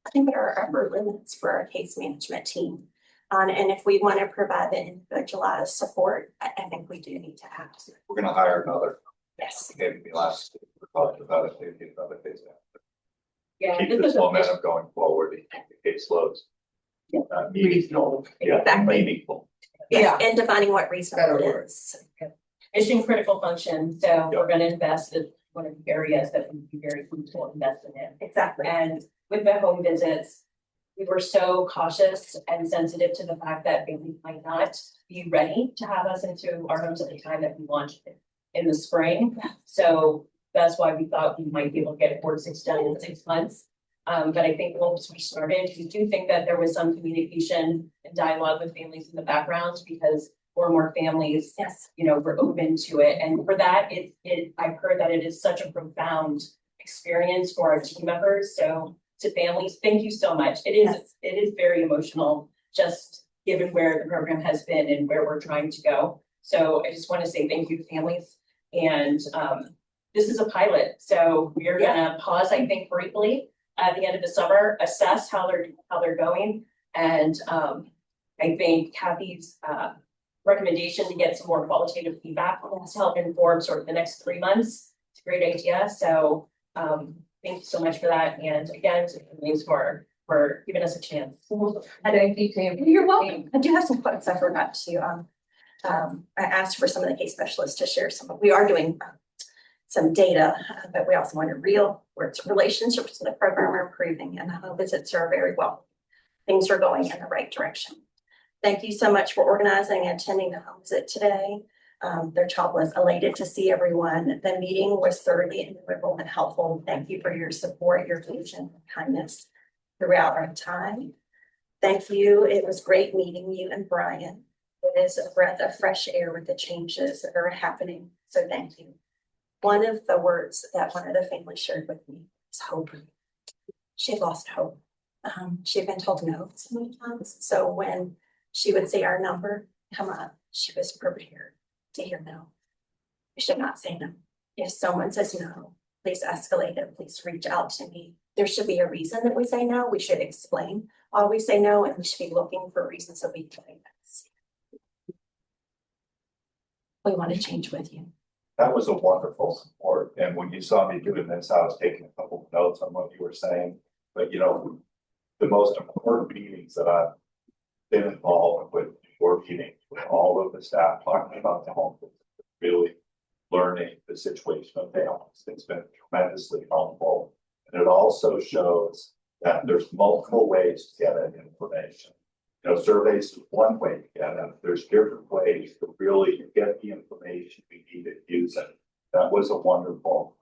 I think there are upper limits for our case management team. And if we want to provide the individualized support, I think we do need to have. We're gonna hire another. Yes. Maybe last week we talked about it, maybe another case. Yeah, Keep this momentum going forward, to keep the case loads. Meaningful. Yeah, Exactly. meaningful. Yeah, and defining what reasonable is. mission critical function, so we're gonna invest in one of the areas that would be very fruitful to invest in it. Exactly. And with the home visits, we were so cautious and sensitive to the fact that families might not be ready to have us into our homes at the time that we launched it in the spring. So that's why we thought we might be able to get 4 to 6 done in 6 months. But I think once we started, we do think that there was some communication and dialogue with families in the background, because more and more families, were open to it. And for that, I've heard that it is such a profound experience for our team members. So to families, thank you so much. It is very emotional, just given where the program has been and where we're trying to go. So I just want to say thank you to families. And this is a pilot. So we are gonna pause, I think, briefly at the end of the summer, assess how they're going. And I think Kathy's recommendation to get some more qualitative feedback to help inform sort of the next 3 months. It's a great idea. So thank you so much for that. And again, to families for giving us a chance. Thank you, Tammy. You're welcome. I do have some quotes I forgot to. I asked for some of the case specialists to share some. We are doing some data, but we also want to where it's relationships in the program are improving, and home visits are very well. Things are going in the right direction. Thank you so much for organizing and attending the home visit today. Their child was elated to see everyone. The meeting was thoroughly individual and helpful. Thank you for your support, your vision, and kindness throughout our time. Thank you. It was great meeting you and Brian. It is a breath of fresh air with the changes that are happening. So thank you. one of the words that one of the families shared with me is hope. She had lost hope. She had been told no so many times. So when she would see our number come up, she was prepared to hear no. We should not say no. If someone says no, please escalate it. Please reach out to me. There should be a reason that we say no. We should explain why we say no, and we should be looking for reasons so we can make that. We want to change with you. That was a wonderful support, and when you saw me doing this, I was taking a couple of notes on what you were saying. But you know, the most important meetings that I've been involved with, before meetings with all of the staff talking about the home, really learning the situation of families. It's been tremendously helpful. And it also shows that there's multiple ways to get that information. You know, surveys is one way to get it. There's different ways to really get the information we need to use it. That was a wonderful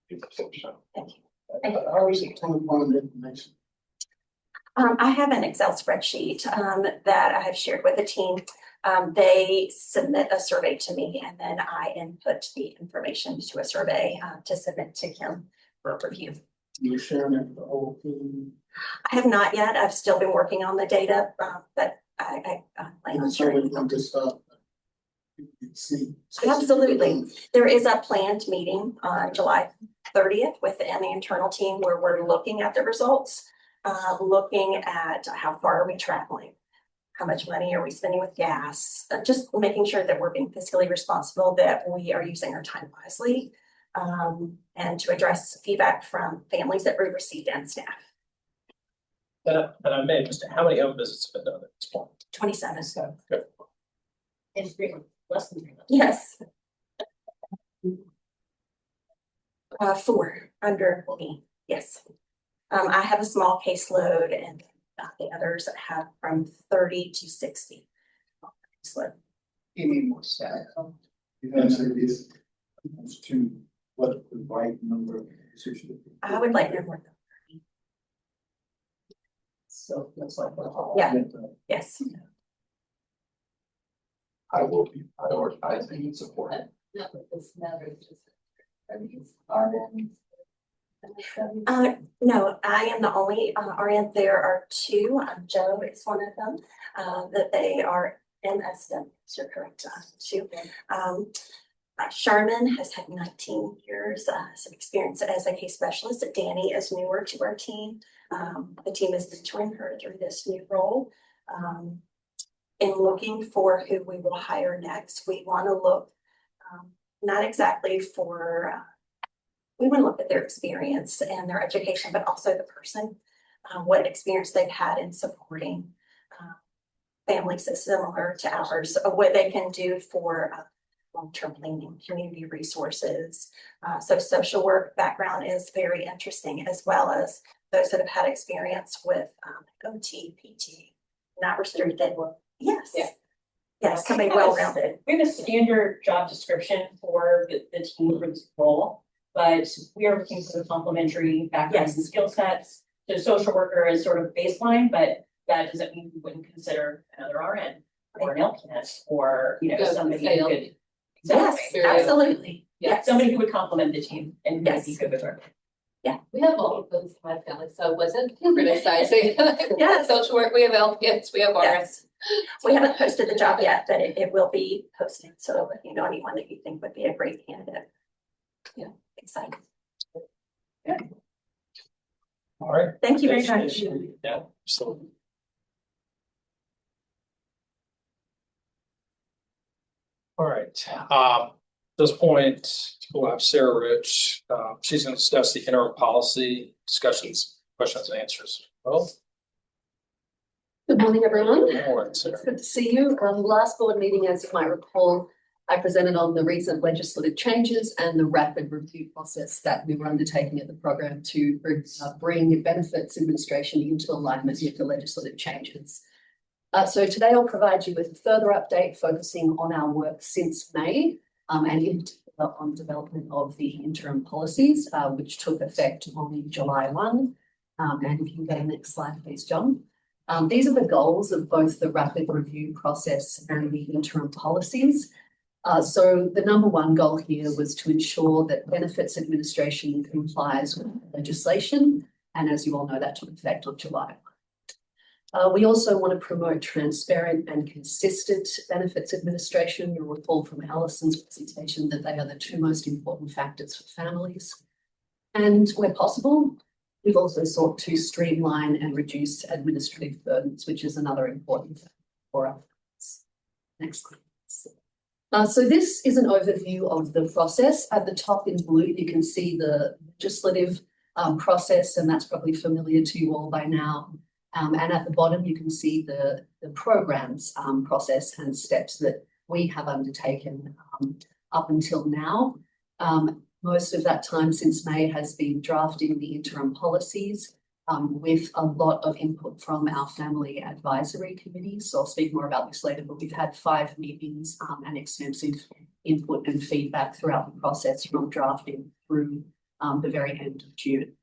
presentation. Thank you. How is it coming on the information? I have an Excel spreadsheet that I have shared with the team. They submit a survey to me, and then I input the information to a survey to submit to him for review. You're sharing it with the whole team? I have not yet. I've still been working on the data, but I plan on sharing. So I'm just see. Absolutely. There is a planned meeting on July 30th within the internal team where we're looking at the results, looking at how far are we traveling, how much money are we spending with gas, just making sure that we're being fiscally responsible, that we are using our time wisely, and to address feedback from families that we received and staff. And I may have missed it. How many home visits have been done at this point? 27. Good. In 3 months, less than 3 months. Yes. 4 under me, yes. I have a small caseload, and the others have from 30 to 60. Caseload. You need more staff. You answer this as to what the right number of users should be. I would like no more than 30. So that's like. Yeah. Yes. I will be prioritizing and supporting. No, but this matters just. No, I am the only RN. There are 2. Joe is one of them. That they are MSW. You're correct. 2. Sharman has had 19 years of experience as a case specialist. Danny is newer to our team. The team is mentoring her through this new role. In looking for who we will hire next, we want to look not exactly for, we want to look at their experience and their education, but also the person, what experience they've had in supporting families that's similar to ours, what they can do for long-term planning, community resources. So social work background is very interesting, as well as those that have had experience with OT, PT, not restricted. Yes. Yeah. Yes, somebody well-rounded. We have a standard job description for the team for this role, but we are looking for the complementary backgrounds and skill sets. The social worker is sort of baseline, but that doesn't mean we wouldn't consider another RN or an LPS or, you know, somebody who could. Yes, absolutely. Yeah, somebody who would complement the team and be good with her. Yeah, we have all of those in my family, so I wasn't criticizing. Yes. Social work, we have LPNs, we have RNs. Yes. We haven't posted the job yet, but it will be posted. So if you know anyone that you think would be a great candidate. Yeah, excited. Yeah. All right. Thank you very much. Yeah, so. All right, at this point, we'll have Sarah Rich. She's going to discuss the interim policy discussions, questions and answers. Well, Good morning, everyone. good morning, Sarah. It's good to see you. Last board meeting, as you might recall, I presented on the recent legislative changes and the rapid review process that we were undertaking at the program to bring benefits administration into alignment with the legislative changes. So today I'll provide you with a further update focusing on our work since May and in particular on development of the interim policies, which took effect on July 1. And if you can go to the next slide, please, John. These are the goals of both the rapid review process and the interim policies. So the number one goal here was to ensure that benefits administration complies with legislation. And as you all know, that took effect on July. We also want to promote transparent and consistent benefits administration. You'll recall from Alison's presentation that they are the two most important factors for families. And where possible, we've also sought to streamline and reduce administrative burdens, which is another important factor for our families. Next slide. So this is an overview of the process. At the top in blue, you can see the legislative process, and that's probably familiar to you all by now. And at the bottom, you can see the programs process and steps that we have undertaken up until now. Most of that time since May has been drafting the interim policies with a lot of input from our family advisory committee. So I'll speak more about this later, but we've had 5 meetings and extensive input and feedback throughout the process from drafting through the very end of June.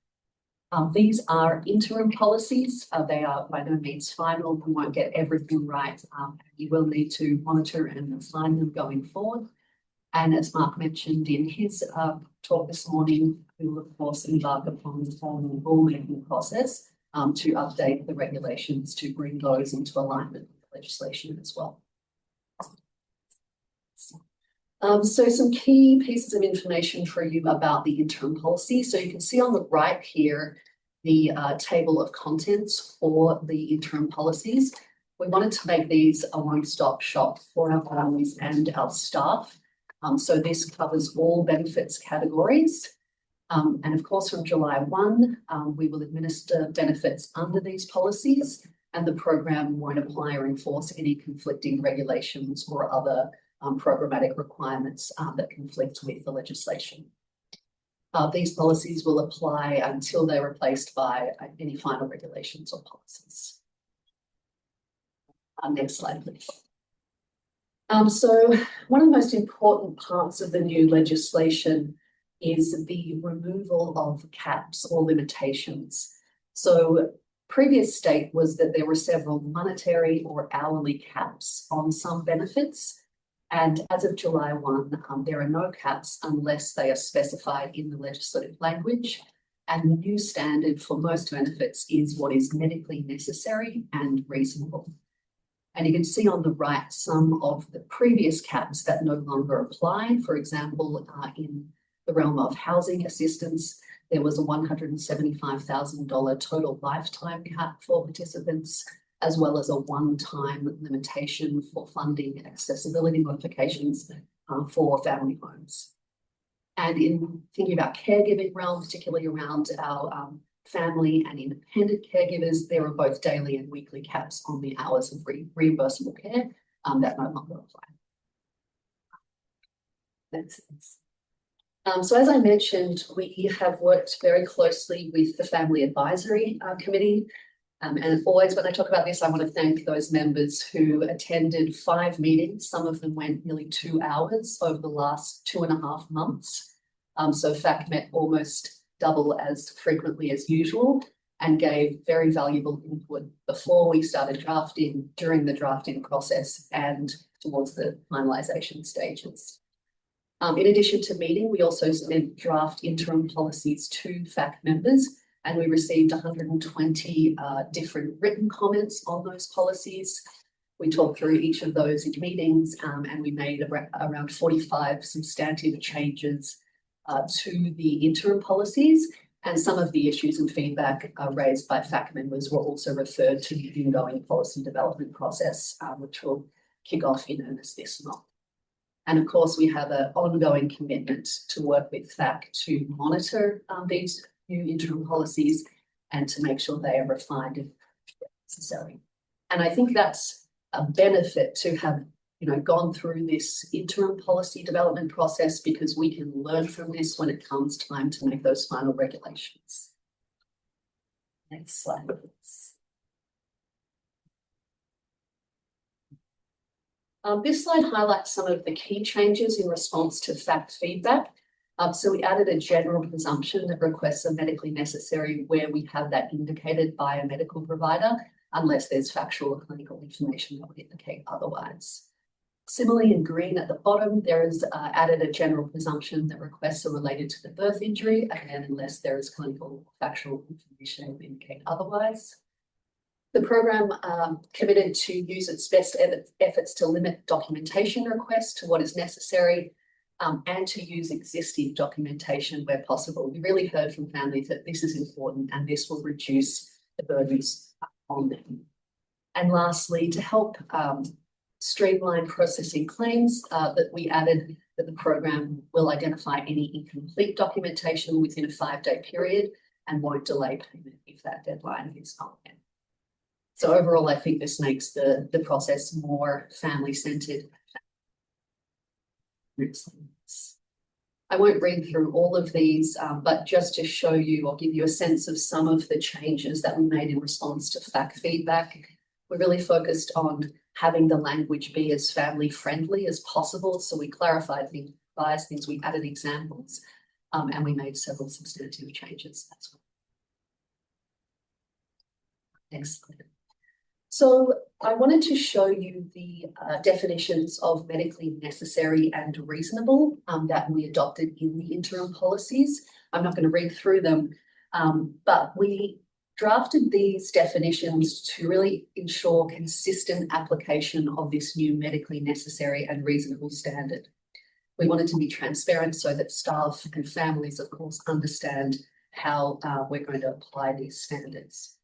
These are interim policies. They are by no means final. We won't get everything right. You will need to monitor and refine them going forward. And as Mark mentioned in his talk this morning, we will of course embark upon the formal rulemaking process to update the regulations to bring those into alignment with the legislation as well. So some key pieces of information for you about the interim policy. So you can see on the right here, the table of contents for the interim policies. We wanted to make these a one-stop shop for our families and our staff. So this covers all benefits categories. And of course, from July 1, we will administer benefits under these policies, and the program won't apply or enforce any conflicting regulations or other programmatic requirements that conflict with the legislation. These policies will apply until they're replaced by any final regulations or policies. Next slide, please. So one of the most important parts of the new legislation is the removal of caps or limitations. So previous state was that there were several monetary or hourly caps on some benefits. And as of July 1, there are no caps unless they are specified in the legislative language. And the new standard for most benefits is what is medically necessary and reasonable. And you can see on the right some of the previous caps that no longer apply. For example, in the realm of housing assistance, there was a $175,000 total lifetime cap for participants, as well as a one-time limitation for funding accessibility modifications for family homes. And in thinking about caregiving realm, particularly around our family and independent caregivers, there are both daily and weekly caps on the hours of reimbursable care that no longer apply. So as I mentioned, we have worked very closely with the Family Advisory Committee. And always when I talk about this, I want to thank those members who attended 5 meetings. Some of them went nearly 2 hours over the last 2.5 months. So FAC met almost double as frequently as usual and gave very valuable input before we started drafting, during the drafting process, and towards the finalisation stages. In addition to meeting, we also sent draft interim policies to FAC members, and we received 120 different written comments on those policies. We talked through each of those in meetings, and we made around 45 substantive changes to the interim policies, and some of the issues and feedback raised by FAC members were also referred to the ongoing policy development process, which will kick off in earnest this month. And of course, we have an ongoing commitment to work with FAC to monitor these new interim policies and to make sure they are refined if necessary. And I think that's a benefit to have gone through this interim policy development process, because we can learn from this when it comes time to make those final regulations. Next slide, please. This slide highlights some of the key changes in response to FAC feedback. So we added a general presumption that requests are medically necessary where we have that indicated by a medical provider, unless there's factual or clinical information that would indicate otherwise. Similarly, in green at the bottom, there is added a general presumption that requests are related to the birth injury, again, unless there is clinical or factual information to indicate otherwise. The program committed to use its best efforts to limit documentation requests to what is necessary and to use existing documentation where possible. We really heard from families that this is important and this will reduce the burdens on them. And lastly, to help streamline processing claims, that we added that the program will identify any incomplete documentation within a 5-day period and won't delay payment if that deadline is not met. So overall, I think this makes the process more family-centered. I won't read through all of these, but just to show you or give you a sense of some of the changes that we made in response to FAC feedback. We're really focused on having the language be as family-friendly as possible. So we clarified things, revised things, we added examples, and we made several substantive changes as well. Next slide. So I wanted to show you the definitions of medically necessary and reasonable that we adopted in the interim policies. I'm not going to read through them, but we drafted these definitions to really ensure consistent application of this new medically necessary and reasonable standard. We wanted to be transparent so that staff and families, of course, understand how we're going to apply these standards.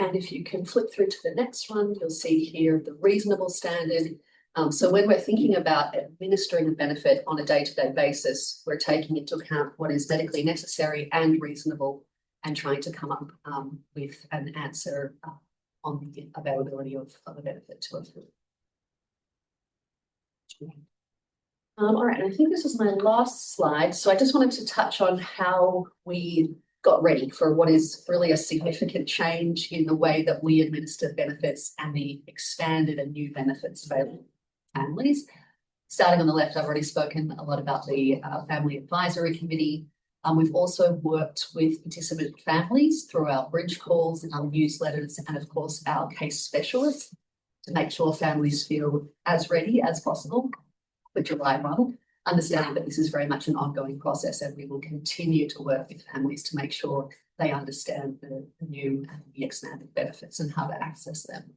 And if you can flip through to the next one, you'll see here the reasonable standard. So when we're thinking about administering a benefit on a day-to-day basis, we're taking into account what is medically necessary and reasonable and trying to come up with an answer on the availability of a benefit to us. All right, and I think this is my last slide. So I just wanted to touch on how we got ready for what is really a significant change in the way that we administer benefits and the expanded and new benefits available to families. Starting on the left, I've already spoken a lot about the Family Advisory Committee. We've also worked with participant families through our bridge calls and our newsletters and of course our case specialists to make sure families feel as ready as possible for July 1. Understanding that this is very much an ongoing process and we will continue to work with families to make sure they understand the new and the expanded benefits and how to access them.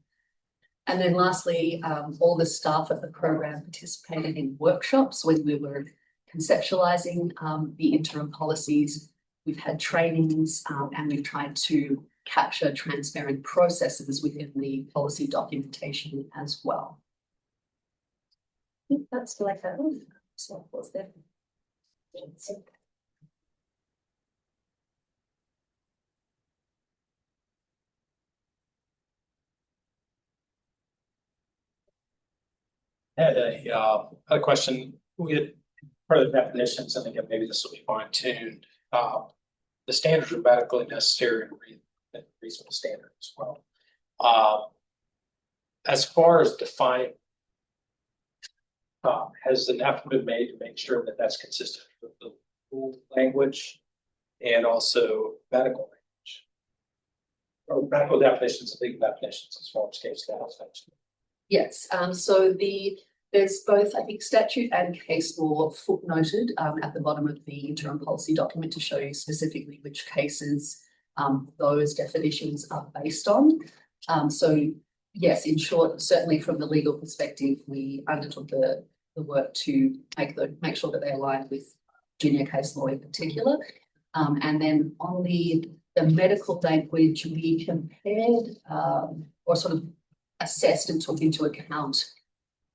And then lastly, all the staff at the program participated in workshops when we were conceptualizing the interim policies. We've had trainings and we've tried to capture transparent processes within the policy documentation as well. I think that's what I have. So what's there? I had a question. We had part of the definitions, and again, maybe this will be fine tuned. The standards are medically necessary and reasonable standard as well. As far as defining, has an effort been made to make sure that that's consistent with the rule language and also medical language? Or medical definitions and legal definitions as far as case law. Yes, so there's both, I think, statute and case law footnoted at the bottom of the interim policy document to show you specifically which cases those definitions are based on. So yes, in short, certainly from the legal perspective, we undertook the work to make sure that they align with junior case law in particular. And then on the medical language, we compared or sort of assessed and took into account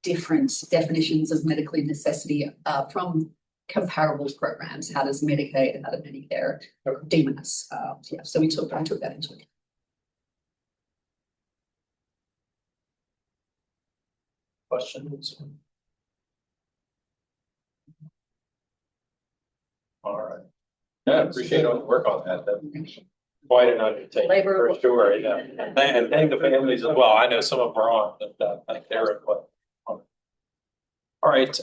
different definitions of medically necessity from comparable programs. How does Medicaid and how does Medicare deem us? Yeah, so I took that into account. Questions? All right. Yeah, I appreciate all the work on that. That's quite an undertaking for sure. Yeah. And thank the families as well. I know some of them are on, but thank their input. All right.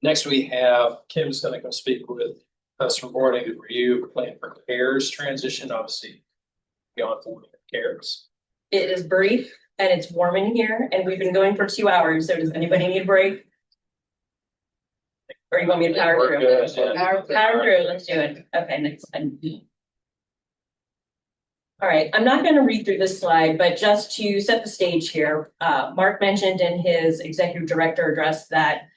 Next we have Kim's going to go speak with us from board and review plan for CARES transition, obviously beyond 40 CARES. It is brief. and it's warm in here, and we've been going for 2 hours, so does anybody need a break? Or you want me to power We're through? good, yeah. Power through, let's do it. Okay, next one. All right, I'm not going to read through this slide, but just to set the stage here, Mark mentioned in his executive director address that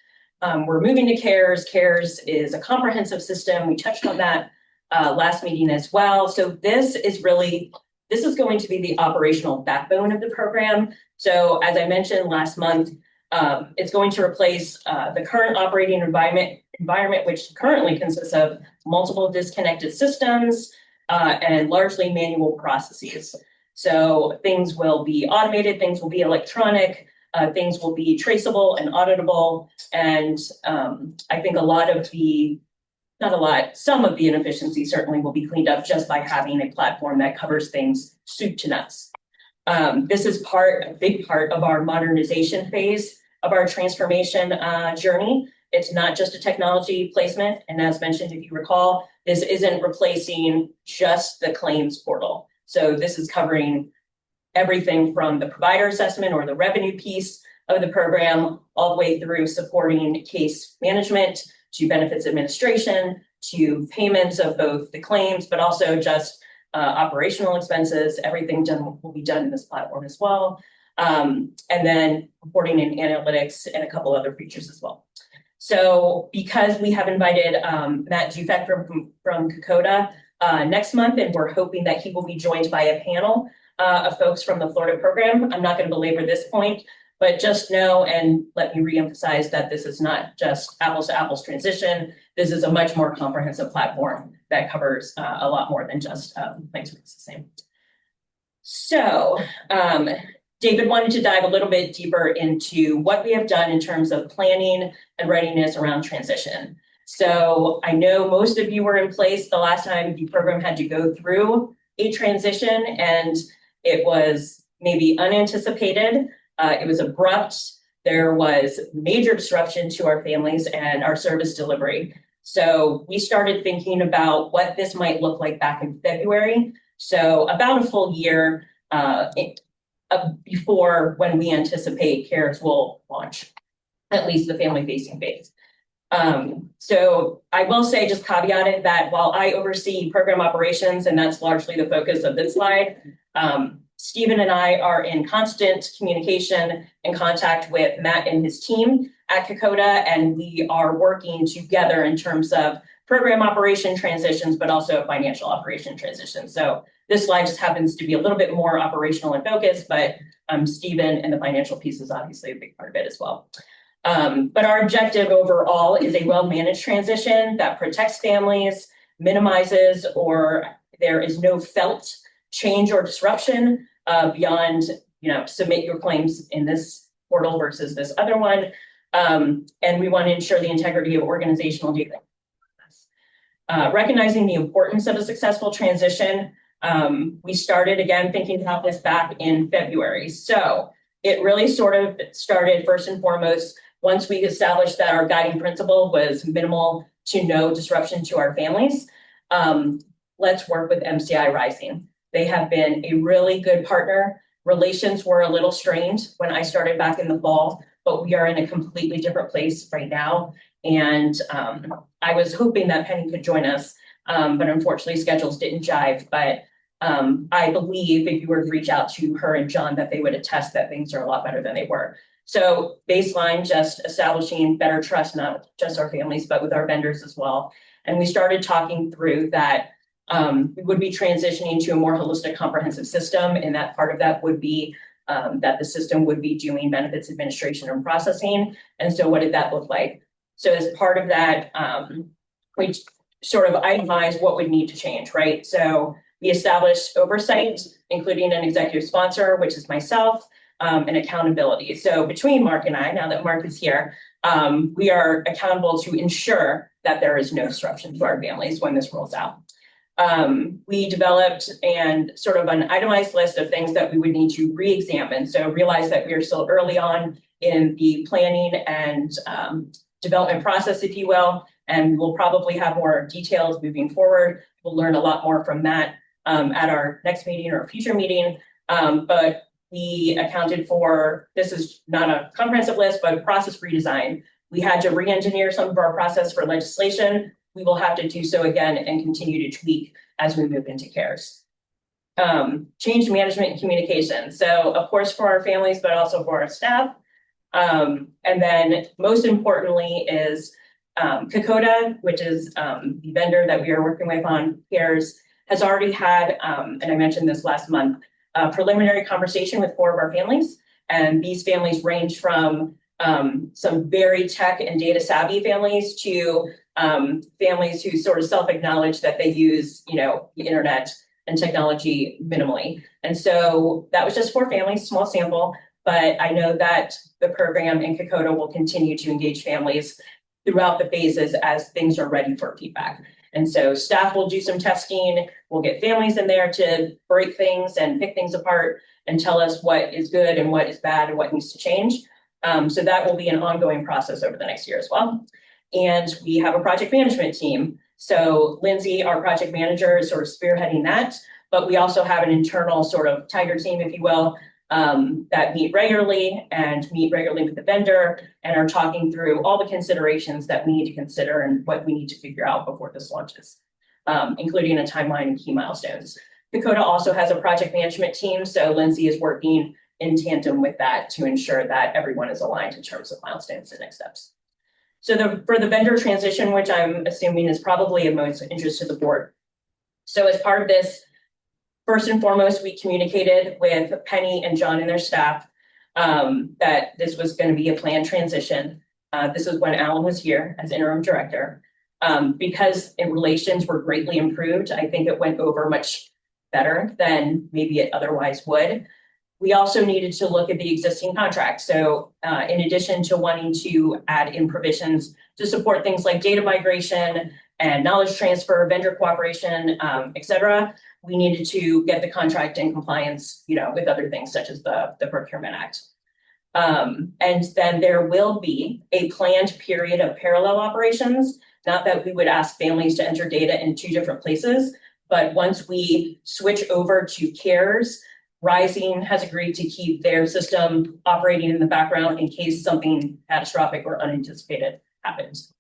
we're moving to CARES. CARES is a comprehensive system. We touched on that last meeting as well. So this is going to be the operational backbone of the program. So as I mentioned last month, it's going to replace the current operating environment, which currently consists of multiple disconnected systems and largely manual processes. So things will be automated, things will be electronic, things will be traceable and auditable. And I think some of the inefficiencies certainly will be cleaned up just by having a platform that covers things soup to nuts. This is a big part of our modernization phase of our transformation journey. It's not just a technology placement. And as mentioned, if you recall, this isn't replacing just the claims portal. So this is covering everything from the provider assessment or the revenue piece of the program, all the way through supporting case management, to benefits administration, to payments of both the claims, but also just operational expenses. Everything will be done in this platform as well. And then reporting and analytics and a couple other features as well. So because we have invited Matt Dufek from Kokoda next month, and we're hoping that he will be joined by a panel of folks from the Florida program. I'm not going to belabor this point, but just know and let me reemphasize that this is not just apples to apples transition. This is a much more comprehensive platform that covers a lot more than just claims processing. So David wanted to dive a little bit deeper into what we have done in terms of planning and readiness around transition. So I know most of you were in place the last time the program had to go through a transition, and it was maybe unanticipated. It was abrupt. There was major disruption to our families and our service delivery. So we started thinking about what this might look like back in February. So about a full year before when we anticipate CARES will launch, at least the family-facing phase. So I will say, just caveated, that while I oversee program operations, and that's largely the focus of this slide, Stephen and I are in constant communication and contact with Matt and his team at Kokoda, and we are working together in terms of program operation transitions, but also financial operation transitions. So this slide just happens to be a little bit more operational in focus, but Stephen and the financial piece is obviously a big part of it as well. But our objective overall is a well-managed transition that protects families, minimizes, or there is no felt change or disruption beyond, submit your claims in this portal versus this other one. And we want to ensure the integrity of organizational data. Recognizing the importance of a successful transition, we started again thinking about this back in February. So it really sort of started first and foremost once we established that our guiding principle was minimal to no disruption to our families. Let's work with MCI Rising. They have been a really good partner. Relations were a little strained when I started back in the fall, but we are in a completely different place right now. And I was hoping that Penny could join us, but unfortunately schedules didn't jive. But I believe if you were to reach out to her and John, that they would attest that things are a lot better than they were. So baseline, just establishing better trust, not just our families, but with our vendors as well. And we started talking through that we would be transitioning to a more holistic, comprehensive system. And that part of that would be that the system would be doing benefits administration and processing. And so what did that look like? So as part of that, we sort of itemized what would need to change, right? So we established oversight, including an executive sponsor, which is myself, and accountability. So between Mark and I, now that Mark is here, we are accountable to ensure that there is no disruption to our families when this rolls out. We developed and sort of an itemized list of things that we would need to re-examine. So realize that we are still early on in the planning and development process, if you will, and we'll probably have more details moving forward. We'll learn a lot more from that at our next meeting or future meeting. But we accounted for, this is not a comprehensive list, but a process redesign. We had to re-engineer some of our process for legislation. We will have to do so again and continue to tweak as we move into CARES. Change management and communication. So of course for our families, but also for our staff. And then most importantly is Kokoda, which is the vendor that we are working with on CARES, has already had, and I mentioned this last month, a preliminary conversation with 4 of our families. And these families range from some very tech and data savvy families to families who sort of self-acknowledge that they use, the internet and technology minimally. And so that was just 4 families, small sample, but I know that the program in Kokoda will continue to engage families throughout the phases as things are ready for feedback. And so staff will do some testing, we'll get families in there to break things and pick things apart and tell us what is good and what is bad and what needs to change. So that will be an ongoing process over the next year as well. And we have a project management team. So Lindsay, our project manager, is sort of spearheading that, but we also have an internal sort of tiger team, if you will, that meet regularly with the vendor and are talking through all the considerations that we need to consider and what we need to figure out before this launches, including a timeline and key milestones. Kokoda also has a project management team, so Lindsay is working in tandem with that to ensure that everyone is aligned in terms of milestones and next steps. So for the vendor transition, which I'm assuming is probably of most interest to the board. So as part of this, first and foremost, we communicated with Penny and John and their staff that this was going to be a planned transition. This was when Alan was here as interim director. Because relations were greatly improved, I think it went over much better than maybe it otherwise would. We also needed to look at the existing contract. So in addition to wanting to add in provisions to support things like data migration and knowledge transfer, vendor cooperation, et cetera, we needed to get the contract in compliance, with other things such as the Procurement Act. And then there will be a planned period of parallel operations, not that we would ask families to enter data in 2 different places, but once we switch over to CARES, Rising has agreed to keep their system operating in the background in case something catastrophic or unanticipated happens.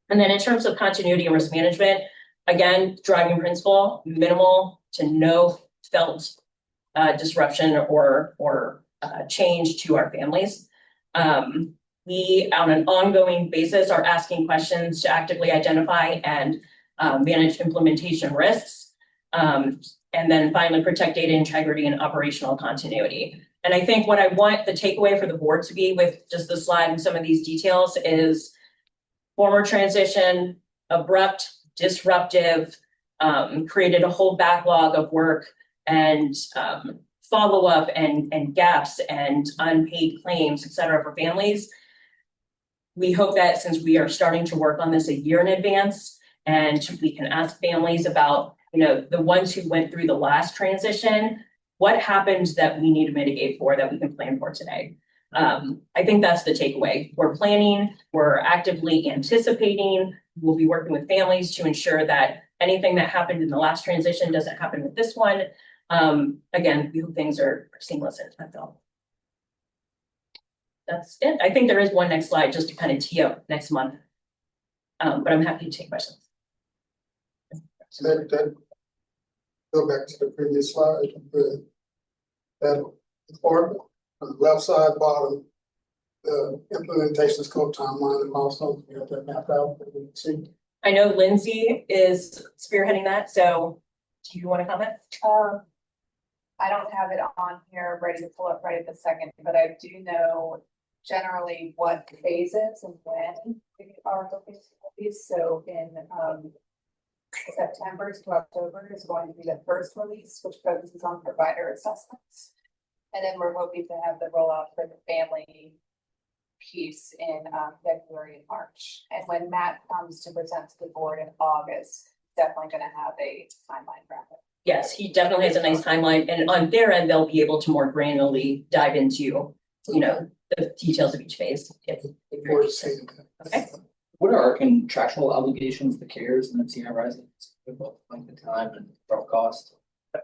And then in terms of continuity and risk management, again, driving principle, minimal to no felt disruption or change to our families. We, on an ongoing basis, are asking questions to actively identify and manage implementation risks. And then finally, protect data integrity and operational continuity. And I think what I want the takeaway for the board to be with just the slide and some of these details is former transition, abrupt, disruptive, created a whole backlog of work and follow-up and gaps and unpaid claims, et cetera, for families. We hope that since we are starting to work on this a year in advance, and we can ask families about, the ones who went through the last transition, what happened that we need to mitigate for that we can plan for today. I think that's the takeaway. We're planning, we're actively anticipating, we'll be working with families to ensure that anything that happened in the last transition doesn't happen with this one. Again, we hope things are seamless and that's all. That's it. I think there is one next slide just to kind of tee up next month. But I'm happy to take questions. That go back to the previous slide, that part on the left side bottom, the implementation scope timeline and milestones, we have that mapped out for you to see. I know Lindsay is spearheading that, so do you want to comment? I don't have it on here ready to pull up right at the second, but I do know generally what phases and when our focus will be. So in September to October is going to be the first release, which focuses on provider assessments. And then we're hoping to have the rollout for the family piece in February and March. And when Matt comes to present to the board in August, definitely going to have a timeline graphic. Yes, he definitely has a nice timeline, and on their end, they'll be able to more granularly dive into, the details of each phase. Okay. What are our contractual obligations, the CARES and the TI Rising? Like the time and rough cost?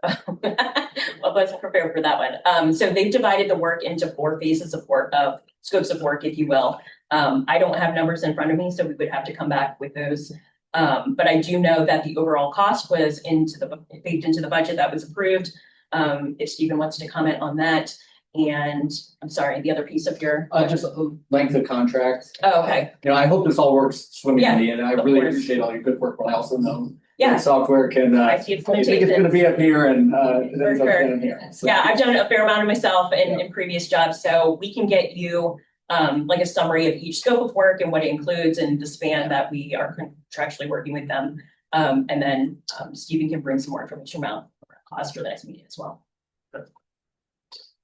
Well, let's prepare for that one. So they've divided the work into 4 phases of work, of scopes of work, if you will. I don't have numbers in front of me, so we would have to come back with those. But I do know that the overall cost was baked into the budget that was approved. If Stephen wants to comment on that. And I'm sorry, the other piece of your. Just length of contract. Oh, okay. You know, I hope this all works swimmingly, Yeah, and I of really course. appreciate all your good work, but I also know Yeah. that software can, I see you think it's gonna implementation. be up here and, it ends up sure. down here. So- Yeah, I've done a fair amount of myself in previous jobs, so we can get you like a summary of each scope of work and what it includes and the span that we are contractually working with them. And then Stephen can bring some more information about cost for the next meeting as well.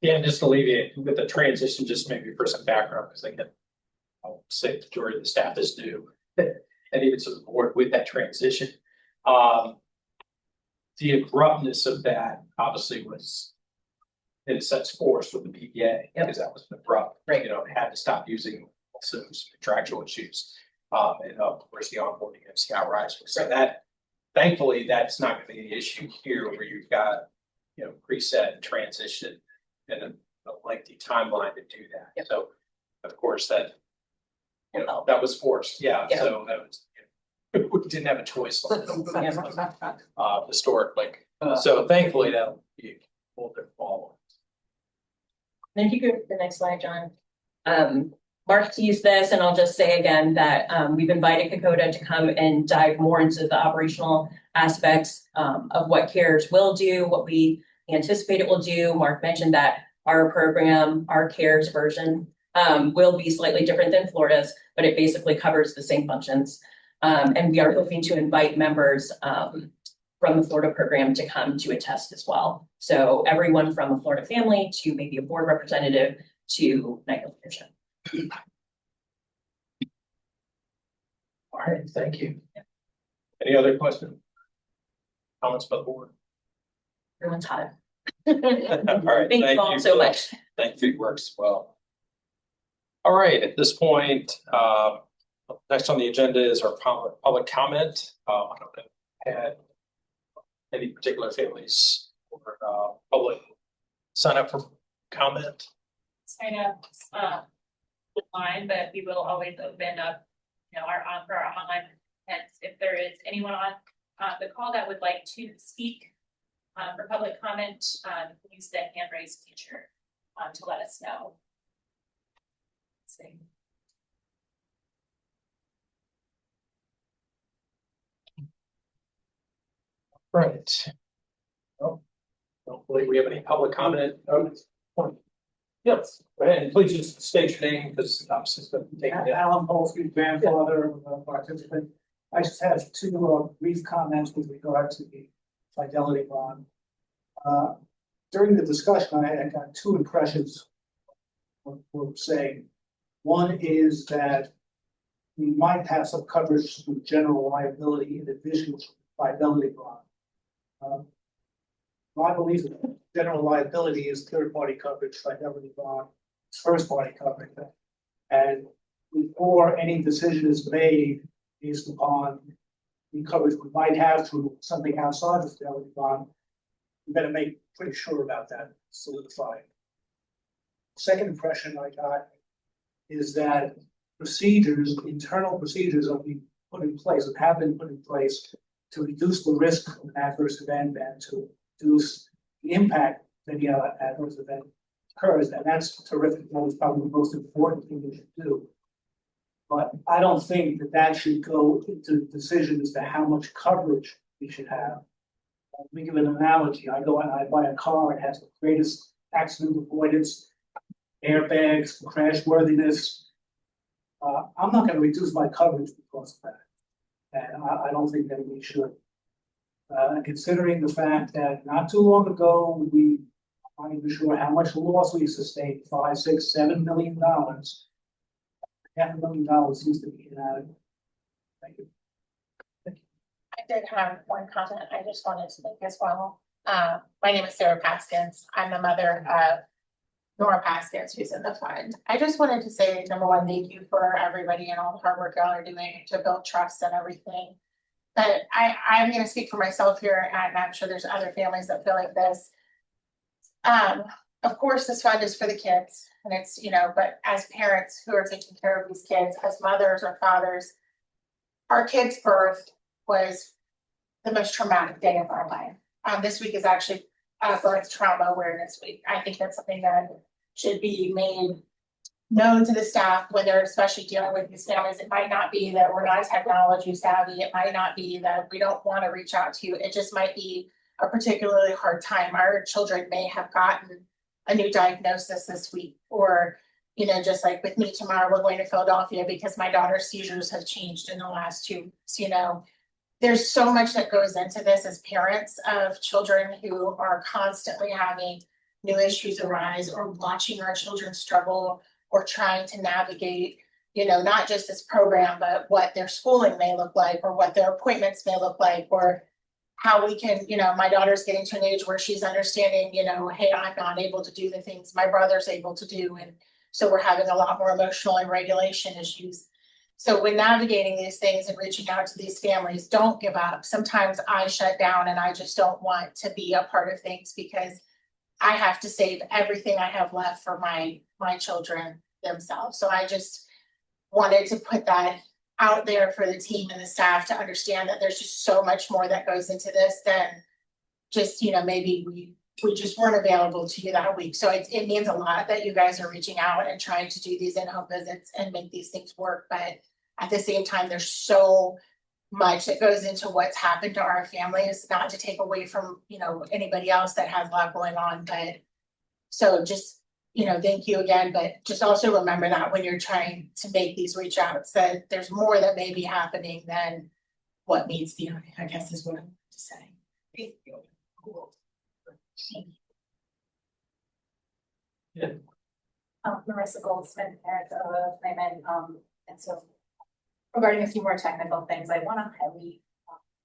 Yeah, and just to alleviate with the transition, just maybe for some background, because again, I'll say the majority of the staff is new, and even to the board with that transition. The abruptness of that obviously was in a sense forced with the PPA, because that was an abrupt, you know, had to stop using some contractual issues. And of course, the onboarding of Scout Rise. So that, thankfully, that's not gonna be an issue here where you've got, you know, preset transition and a lengthy timeline to do that. So, of course, that, you know, that was forced, so that was, we didn't have a choice. Historically, so thankfully that'll be a little bit forward. And if you go to the next slide, John. Mark used this, and I'll just say again that we've invited Kokoda to come and dive more into the operational aspects of what CARES will do, what we anticipate it will do. Mark mentioned that our program, our CARES version, will be slightly different than Florida's, but it basically covers the same functions. And we are looking to invite members from the Florida program to come to attest as well. So everyone from a Florida family to maybe a board representative to NICA leadership. All right, thank you. Any other questions? Comments by the board? Everyone's hot. All right, Thank you all so much. Thank you, it works well. All right, at this point, next on the agenda is our public comment. I don't know if you had any particular families or public sign up for comment. Sign up online, but we will always open up, you know, for our online events. If there is anyone on the call that would like to speak for public comment, use the hand raise feature to let us know. Let's see. Right. Oh, don't believe we have any public comment. Yes, go ahead, and please just state your name, because obviously it's going to take. Alan Polsky, grandfather of a participant. I just have 2 brief comments with regard to the fidelity bond. During the discussion, I got 2 impressions. We're saying, one is that we might have some coverage with general liability in addition to fidelity bond. My belief is general liability is third-party coverage, fidelity bond, first-party coverage. And before any decision is made based upon the coverage we might have through something outside the fidelity bond, we better make pretty sure about that, solidify. Second impression I got is that procedures, internal procedures are being put in place and have been put in place to reduce the risk of an adverse event and to reduce the impact that the adverse event occurs. And that's terrific. That is probably the most important thing we should do. But I don't think that should go into the decision as to how much coverage we should have. Let me give an analogy. I go and I buy a car, it has the greatest accident avoidance, airbags, crash worthiness. I'm not going to reduce my coverage because of that. And I don't think that we should. Considering the fact that not too long ago, I'm not even sure how much loss we sustained, $5, $6, $7 million. $500,000 seems to be inadequate. Thank you. I did have one comment I just wanted to make as well. My name is Sarah Paskins. I'm the mother of Nora Paskins, who's in the fund. I just wanted to say, number one, thank you for everybody and all the hard work y'all are doing to build trust and everything. But I'm gonna speak for myself here, and I'm sure there's other families that feel like this. Of course, this fund is for the kids, and it's, you know, but as parents who are taking care of these kids, as mothers or fathers, our kid's birth was the most traumatic day of our life. This week is actually Birth Trauma Awareness Week. I think that's something that should be made known to the staff when they're especially dealing with these families. It might not be that we're not technology savvy. It might not be that we don't want to reach out to you. It just might be a particularly hard time. Our children may have gotten a new diagnosis this week, or, you know, just like with me tomorrow, we're going to Philadelphia because my daughter's seizures have changed in the last 2 weeks, you know. There's so much that goes into this as parents of children who are constantly having new issues arise, or watching our children struggle, or trying to navigate, you know, not just this program, but what their schooling may look like, or what their appointments may look like, or how we can, you know, my daughter's getting to an age where she's understanding, you know, hey, I'm not able to do the things my brother's able to do. And so we're having a lot more emotional and regulation issues. So when navigating these things and reaching out to these families, don't give up. Sometimes I shut down and I just don't want to be a part of things because I have to save everything I have left for my children themselves. So I just wanted to put that out there for the team and the staff to understand that there's just so much more that goes into this than just, you know, maybe we just weren't available to you that week. So it means a lot that you guys are reaching out and trying to do these in-home visits and make these things work. But at the same time, there's so much that goes into what's happened to our families, not to take away from, you know, anybody else that has a lot going on. But so just, you know, thank you again, but just also remember that when you're trying to make these reach outs, that there's more that may be happening than what meets the eye, I guess is what I'm to say. Thank you. Cool. Thank you. Marissa Goldsmith, parent of Raymond, and so regarding a few more technical things, I want to highly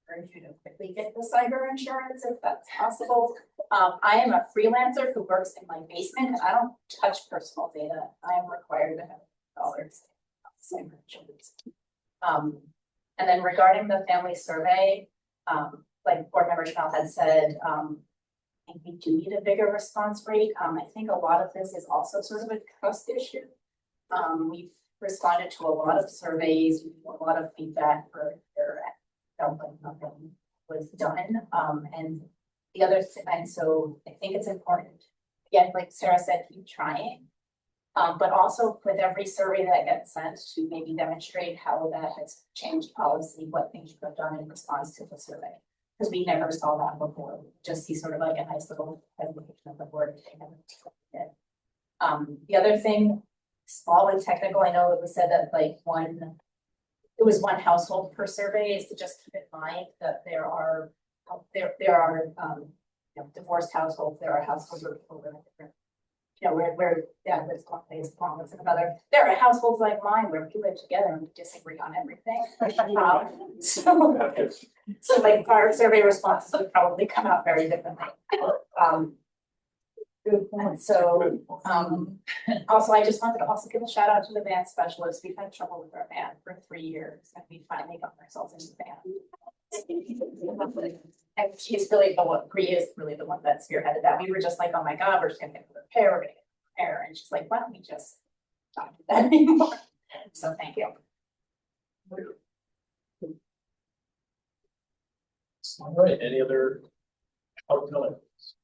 encourage you to quickly get the cyber insurance if that's possible. I am a freelancer who works in my basement, and I don't touch personal data. I am required to have dollars cyber insurance. And then regarding the family survey, like board member Chanel had said, I think we do need a bigger response rate. I think a lot of this is also sort of a trust issue. We've responded to a lot of surveys, a lot of feedback for felt like nothing was done. And the other and so I think it's important, again, like Sarah said, keep trying. But also with every survey that gets sent to maybe demonstrate how that has changed policy, what things you have done in response to the survey. Because we never saw that before. We just see sort of like a nice little presentation of the board. The other thing, small and technical, I know it was said that like it was one household per survey, is to just keep in mind that there are divorced households, there are households where people live in different, you know, where dad lives one place, mom lives in another. There are households like mine where we live together and we disagree on everything. So like our survey responses would probably come out very differently. So also I just wanted to also give a shout out to the band specialist. We've had trouble with our band for 3 years and we finally got ourselves into the band. And she's really the one, Bree is really the one that spearheaded that. We were just like, oh my God, we're just gonna get a repair, we're gonna get a repair. And she's like, why don't we just not do that anymore? So thank you. All right, any other comments?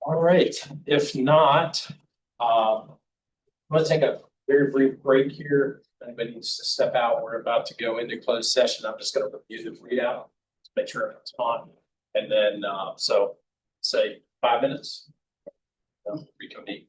All right, if not, I'm gonna take a very brief break here. If anybody needs to step out, we're about to go into closed session. I'm just gonna review the readout to make sure it's on. And then, so say 5 minutes. Reconvene.